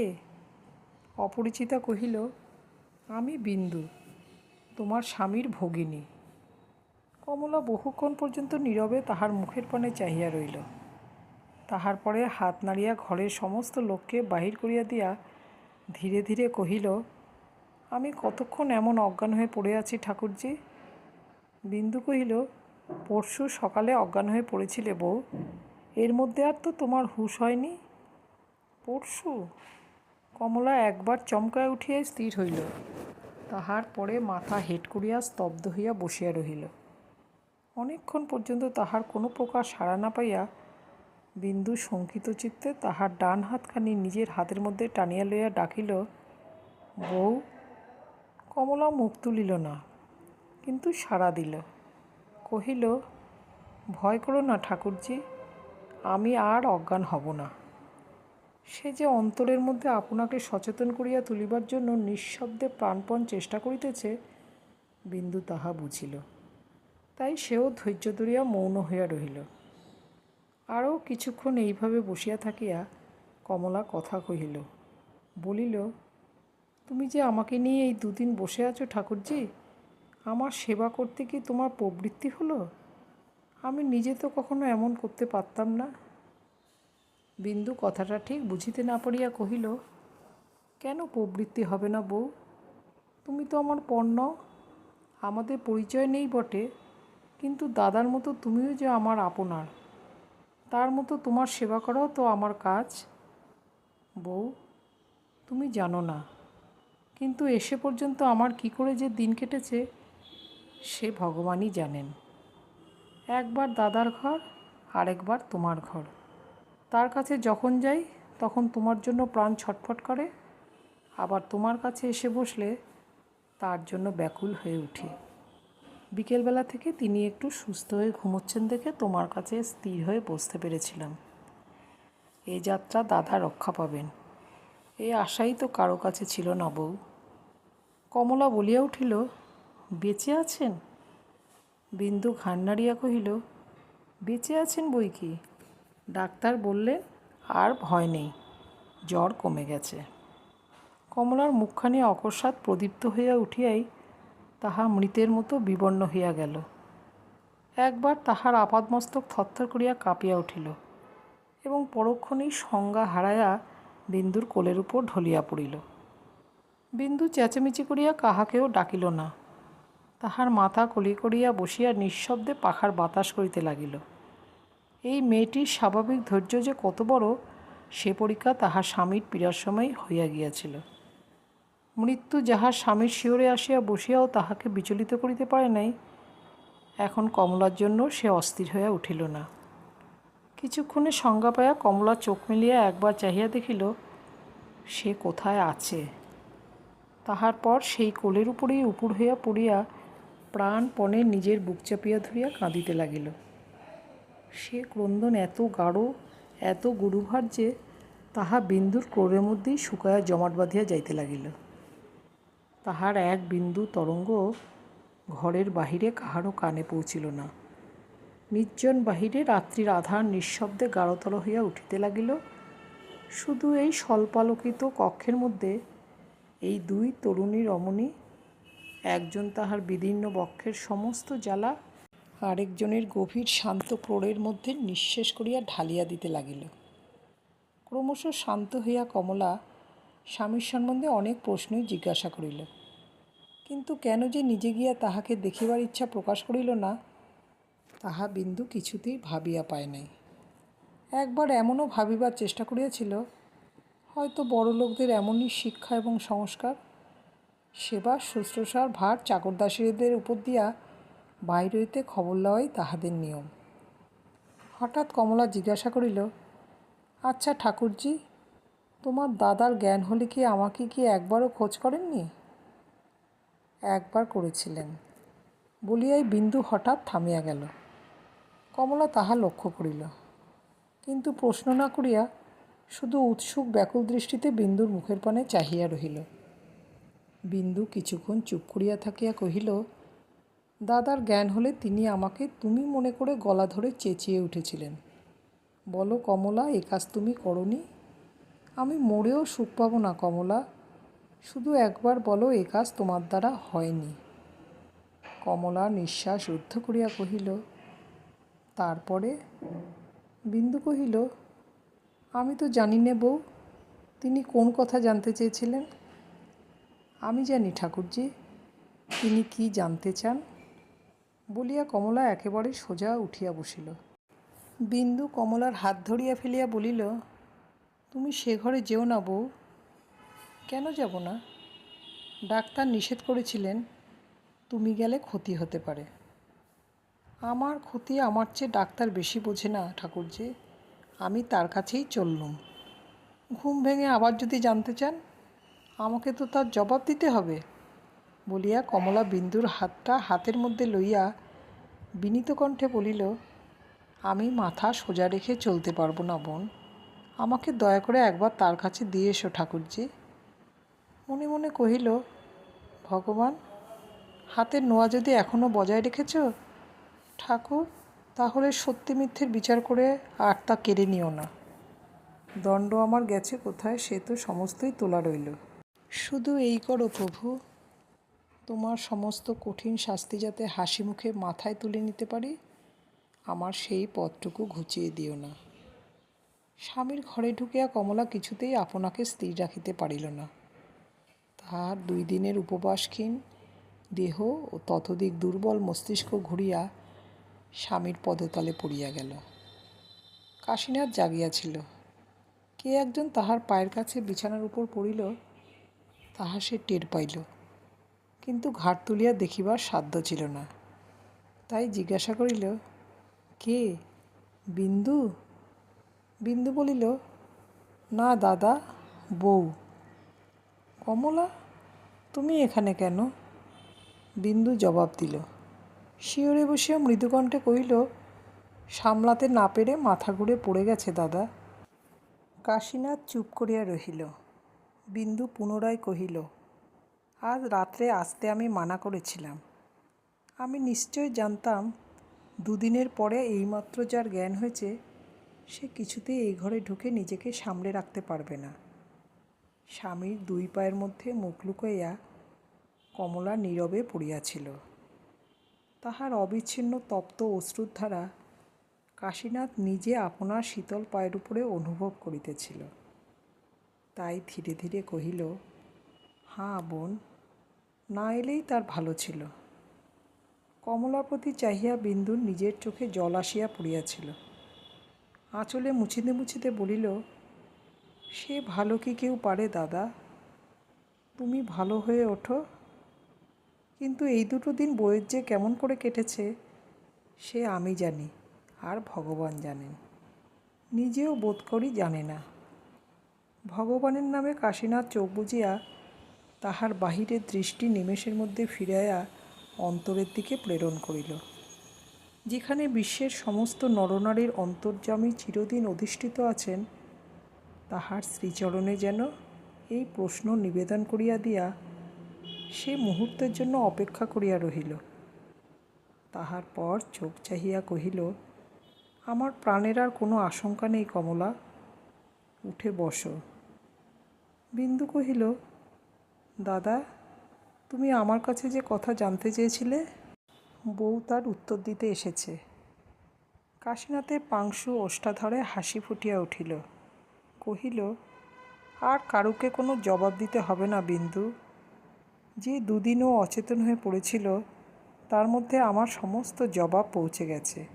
অপরিচিতা কহিল, আমি বিন্দু, তোমার স্বামীর ভগিনী। কমলা বহুক্ষণ পর্যন্ত নীরবে তাহার মুখের পানে চাহিয়া রইল। তাহার পরে হাত নাড়িয়া ঘরের সমস্ত লোককে বাহির করিয়া দিয়া ধীরে ধীরে কহিল, আমি কতক্ষণ এমন অজ্ঞান হয়ে পড়ে আছি ঠাকুরজি? বিন্দু কহিল, পরশু সকালে অজ্ঞান হয়ে পড়েছিলে বউ, এর মধ্যে আর তো তোমার হুঁশ হয়নি। পরশু? কমলা একবার চমকায় উঠিয়া স্থির হইল, তাহার পরে মাথা হেঁট করিয়া স্তব্ধ হইয়া বসিয়া রহিল। অনেকক্ষণ পর্যন্ত তাহার কোনো প্রকার সাড়া না পাইয়া বিন্দু শঙ্কিত চিত্তে তাহার ডান হাতখানি নিজের হাতের মধ্যে টানিয়া লইয়া ডাকিল, বউ। কমলা মুখ তুলিল না, কিন্তু সাড়া দিল। কহিল, ভয় করো না ঠাকুরজি, আমি আর অজ্ঞান হব না। সে যে অন্তরের মধ্যে আপনাকে সচেতন করিয়া তুলিবার জন্য নিঃশব্দে প্রাণপণ চেষ্টা করিতেছে, বিন্দু তাহা বুঝিল। তাই সেও ধৈর্য ধরিয়া মৌন হইয়া রহিল। আরও কিছুক্ষণ এইভাবে বসিয়া থাকিয়া কমলা কথা কহিল, বলিল, তুমি যে আমাকে নিয়ে এই 2 দিন বসে আছো ঠাকুরজি, আমার সেবা করতে কি তোমার প্রবৃত্তি হলো? আমি নিজে তো কখনো এমন করতে পারতাম না। বিন্দু কথাটা ঠিক বুঝিতে না পারিয়া কহিল, কেন প্রবৃত্তি হবে না বউ? তুমি তো আমার পণ্য, আমাদের পরিচয় নেই বটে, কিন্তু দাদার মতো তুমিও যে আমার আপনার, তার মতো তোমার সেবা করাও তো আমার কাজ। বউ, তুমি জানো না, কিন্তু এসে পর্যন্ত আমার কি করে যে দিন কেটেছে সে ভগবানই জানেন। একবার দাদার ঘর, আরেকবার তোমার ঘর। তার কাছে যখন যাই তখন তোমার জন্য প্রাণ ছটফট করে, আবার তোমার কাছে এসে বসলে তার জন্য ব্যাকুল হয়ে উঠি। বিকেলবেলা থেকে তিনি একটু সুস্থ হয়ে ঘুমোচ্ছেন দেখে তোমার কাছে স্থির হয়ে বসতে পেরেছিলাম। এই যাত্রা দাদা রক্ষা পাবেন, এই আশাই তো কারো কাছে ছিল না বউ। কমলা বলিয়া উঠিল, বেঁচে আছেন? বিন্দু ঘাড় নাড়িয়া কহিল, বেঁচে আছেন বই কি, ডাক্তার বললেন আর ভয় নেই, জ্বর কমে গেছে। কমলার মুখখানি অকস্মাৎ প্রদীপ্ত হইয়া উঠিয়াই তাহা মৃতের মতো বিবর্ণ হইয়া গেল। একবার তাহার আপাদমস্তক থরথর করিয়া কাঁপিয়া উঠিল এবং পরক্ষণেই সংজ্ঞা হারাইয়া বিন্দুর কোলের উপর ঢলিয়া পড়িল। বিন্দু চেঁচামেচি করিয়া কাহাকেও ডাকিল না, তাহার মাথা কোলে করিয়া বসিয়া নিঃশব্দে পাখার বাতাস করিতে লাগিল। এই মেয়েটির স্বাভাবিক ধৈর্য যে কত বড় সে পরীক্ষা তাহার স্বামীর পীড়ার সময় হইয়া গিয়াছিল। মৃত্যু যাহার স্বামীর শিয়রে আসিয়া বসিয়াও তাহাকে বিচলিত করিতে পারে নাই, এখন কমলার জন্য সে অস্থির হইয়া উঠিল না। কিছুক্ষণে সংজ্ঞা পাইয়া কমলা চোখ মেলিয়া একবার চাহিয়া দেখিল সে কোথায় আছে। তাহার পর সেই কোলের উপরেই উপুড় হইয়া পড়িয়া প্রাণপণে নিজের বুক চাপিয়া ধরিয়া কাঁদিতে লাগিল। সে ক্রন্দন এত গাঢ়, এত গুরুভার যে তাহা বিন্দুর ক্রোড়ের মধ্যেই শুকাইয়া জমাট বাঁধিয়া যাইতে লাগিল। তাহার এক বিন্দু তরঙ্গ ঘরের বাহিরে কাহারও কানে পৌঁছিল না। নির্জন বাহিরে রাত্রির আধার নিঃশব্দে গাঢ়তর হইয়া উঠিতে লাগিল। শুধু এই স্বল্পালোকিত কক্ষের মধ্যে এই 2 তরুণী রমণী একজন তাহার বিদীর্ণ বক্ষের সমস্ত জ্বালা আরেকজনের গভীর শান্ত প্রৌঢ়ের মধ্যে নিঃশেষ করিয়া ঢালিয়া দিতে লাগিল। ক্রমশ শান্ত হইয়া কমলা স্বামীর সম্বন্ধে অনেক প্রশ্নই জিজ্ঞাসা করিল, কিন্তু কেন যে নিজে গিয়া তাহাকে দেখিবার ইচ্ছা প্রকাশ করিল না, তাহা বিন্দু কিছুতেই ভাবিয়া পায় নাই। একবার এমনও ভাবিবার চেষ্টা করিয়াছিল, হয়তো বড়লোকদের এমনই শিক্ষা এবং সংস্কার, সেবা শুশ্রূষার ভার চাকরদাসীদের উপর দিয়া বাইর হইতে খবর লওয়াই তাহাদের নিয়ম। হঠাৎ কমলা জিজ্ঞাসা করিল, আচ্ছা ঠাকুরজি, তোমার দাদার জ্ঞান হলে কি আমাকে কি একবারও খোঁজ করেননি? একবার করেছিলেন বলিয়াই বিন্দু হঠাৎ থামিয়া গেল। কমলা তাহা লক্ষ্য করিল, কিন্তু প্রশ্ন না করিয়া শুধু উৎসুক ব্যাকুল দৃষ্টিতে বিন্দুর মুখের পানে চাহিয়া রহিল। বিন্দু কিছুক্ষণ চুপ করিয়া থাকিয়া কহিল, দাদার জ্ঞান হলে তিনি আমাকে তুমি মনে করে গলা ধরে চেঁচিয়ে উঠেছিলেন, বলো কমলা, এ কাজ তুমি করনি? আমি মরেও সুখ পাব না কমলা, শুধু একবার বলো এ কাজ তোমার দ্বারা হয়নি। কমলা নিঃশ্বাস রুদ্ধ করিয়া কহিল, তারপরে? বিন্দু কহিল, আমি তো জানি নে বউ, তিনি কোন কথা জানতে চেয়েছিলেন। আমি জানি ঠাকুরজি, তিনি কি জানতে চান বলিয়া কমলা একেবারে সোজা উঠিয়া বসিল। বিন্দু কমলার হাত ধরিয়া ফেলিয়া বলিল, তুমি সে ঘরে যেও না বউ। কেন যাব না? ডাক্তার নিষেধ করেছিলেন, তুমি গেলে ক্ষতি হতে পারে। আমার ক্ষতি আমার চেয়ে ডাক্তার বেশি বোঝে না ঠাকুরজি, আমি তার কাছেই চললুম। ঘুম ভেঙে আবার যদি জানতে চান, আমাকে তো তার জবাব দিতে হবে বলিয়া কমলা বিন্দুর হাতটা হাতের মধ্যে লইয়া বিনীত কণ্ঠে বলিল, আমি মাথা সোজা রেখে চলতে পারবো না বোন, আমাকে দয়া করে একবার তার কাছে দিয়ে এসো ঠাকুরজি। মনে মনে কহিল, ভগবান, হাতের নোয়া যদি এখনও বজায় রেখেছ ঠাকুর, তাহলে সত্যি মিথ্যের বিচার করে আর তা কেড়ে নিও না। দণ্ড আমার গেছে কোথায় সে তো সমস্তই তোলা রইল। শুধু এই করো প্রভু, তোমার সমস্ত কঠিন শাস্তি যাতে হাসি মুখে মাথায় তুলে নিতে পারি, আমার সেই পথটুকু ঘুচিয়ে দিও না। স্বামীর ঘরে ঢুকিয়া কমলা কিছুতেই আপনাকে স্থির রাখিতে পারিল না। তাহার 2 দিনের উপবাসক্ষীণ দেহ ও ততোধিক দুর্বল মস্তিষ্ক ঘুরিয়া স্বামীর পদতলে পড়িয়া গেল। কাশীনাথ জাগিয়াছিল। কে একজন তাহার পায়ের কাছে বিছানার উপর পড়িল, তাহা সে টের পাইল, কিন্তু ঘাড় তুলিয়া দেখিবার সাধ্য ছিল না। তাই জিজ্ঞাসা করিল, কে? বিন্দু? বিন্দু বলিল, না দাদা, বউ। কমলা, তুমি এখানে কেন? বিন্দু জবাব দিল। শিয়রে বসিয়া মৃদুকণ্ঠে কহিল, সামলাতে না পেরে মাথা ঘুরে পড়ে গেছে দাদা। কাশীনাথ চুপ করিয়া রহিল। বিন্দু পুনরায় কহিল, আজ রাত্রে আসতে আমি মানা করেছিলাম। আমি নিশ্চয় জানতাম 2 দিনের পরে এইমাত্র যার জ্ঞান হয়েছে সে কিছুতেই এই ঘরে ঢুকে নিজেকে সামলে রাখতে পারবে না। স্বামীর 2 পায়ের মধ্যে মুখ লুকাইয়া কমলা নীরবে পড়িয়াছিল। তাহার অবিচ্ছিন্ন তপ্ত অশ্রুর ধারা কাশীনাথ নিজে আপনার শীতল পায়ের উপরে অনুভব করিতেছিল। তাই ধীরে ধীরে কহিল, হাঁ বোন, না এলেই তার ভালো ছিল। কমলার প্রতি চাহিয়া বিন্দুর নিজের চোখে জল আসিয়া পড়িয়াছিল। আঁচলে মুছিতে মুছিতে বলিল, সে ভালো কি কেউ পারে দাদা? তুমি ভালো হয়ে ওঠো। কিন্তু এই 2 দিন বইয়ের যে কেমন করে কেটেছে সে আমি জানি, আর ভগবান জানেন। নিজেও বোধ করি জানে না। ভগবানের নামে কাশীনাথ চোখ বুজিয়া তাহার বাহিরের দৃষ্টি নিমেষের মধ্যে ফিরাইয়া অন্তরের দিকে প্রেরণ করিল, যেখানে বিশ্বের সমস্ত নরনারীর অন্তর্যামী চিরদিন অধিষ্ঠিত আছেন। তাহার শ্রীচরণে যেন এই প্রশ্ন নিবেদন করিয়া দিয়া সে মুহূর্তের জন্য অপেক্ষা করিয়া রহিল। তাহার পর চোখ চাহিয়া কহিল, আমার প্রাণের আর কোনো আশঙ্কা নেই কমলা, উঠে বসো। বিন্দু কহিল, দাদা, তুমি আমার কাছে যে কথা জানতে চেয়েছিলে? বউ তার উত্তর দিতে এসেছে। কাশীনাথের পাংশু ওষ্ঠাধরে হাসি ফুটিয়া উঠিল। কহিল, আর কারুকে কোনো জবাব দিতে হবে না বিন্দু। যে দুদিনও অচেতন হয়ে পড়েছিল তার মধ্যে আমার সমস্ত জবাব পৌঁছে গেছে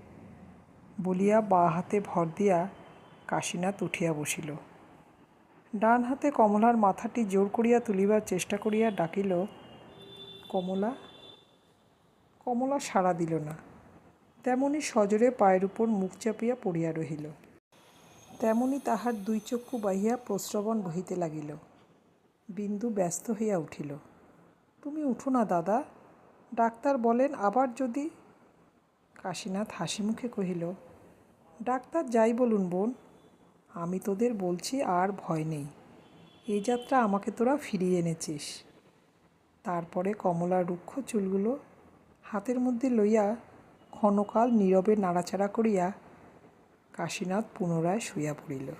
বলিয়া বাঁ হাতে ভর দিয়া কাশীনাথ উঠিয়া বসিল। ডান হাতে কমলার মাথাটি জোর করিয়া তুলিবার চেষ্টা করিয়া ডাকিল, কমলা। কমলা সাড়া দিল না। তেমনি সজোরে পায়ের উপর মুখ চাপিয়া পড়িয়া রহিল। তেমনি তাহার দুই চক্ষু বাহিয়া প্রস্রবণ বহিতে লাগিল। বিন্দু ব্যস্ত হইয়া উঠিল। তুমি উঠো না দাদা, ডাক্তার বলেন আবার যদি। কাশীনাথ হাসি মুখে কহিল, ডাক্তার যাই বলুন বোন, আমি তোদের বলছি আর ভয় নেই। এই যাত্রা আমাকে তোরা ফিরিয়ে এনেছিস। তারপরে কমলার রুক্ষ চুলগুলো হাতের মধ্যে লইয়া ক্ষণকাল নীরবে নাড়াচাড়া করিয়া কাশীনাথ পুনরায় শুইয়া পড়িল।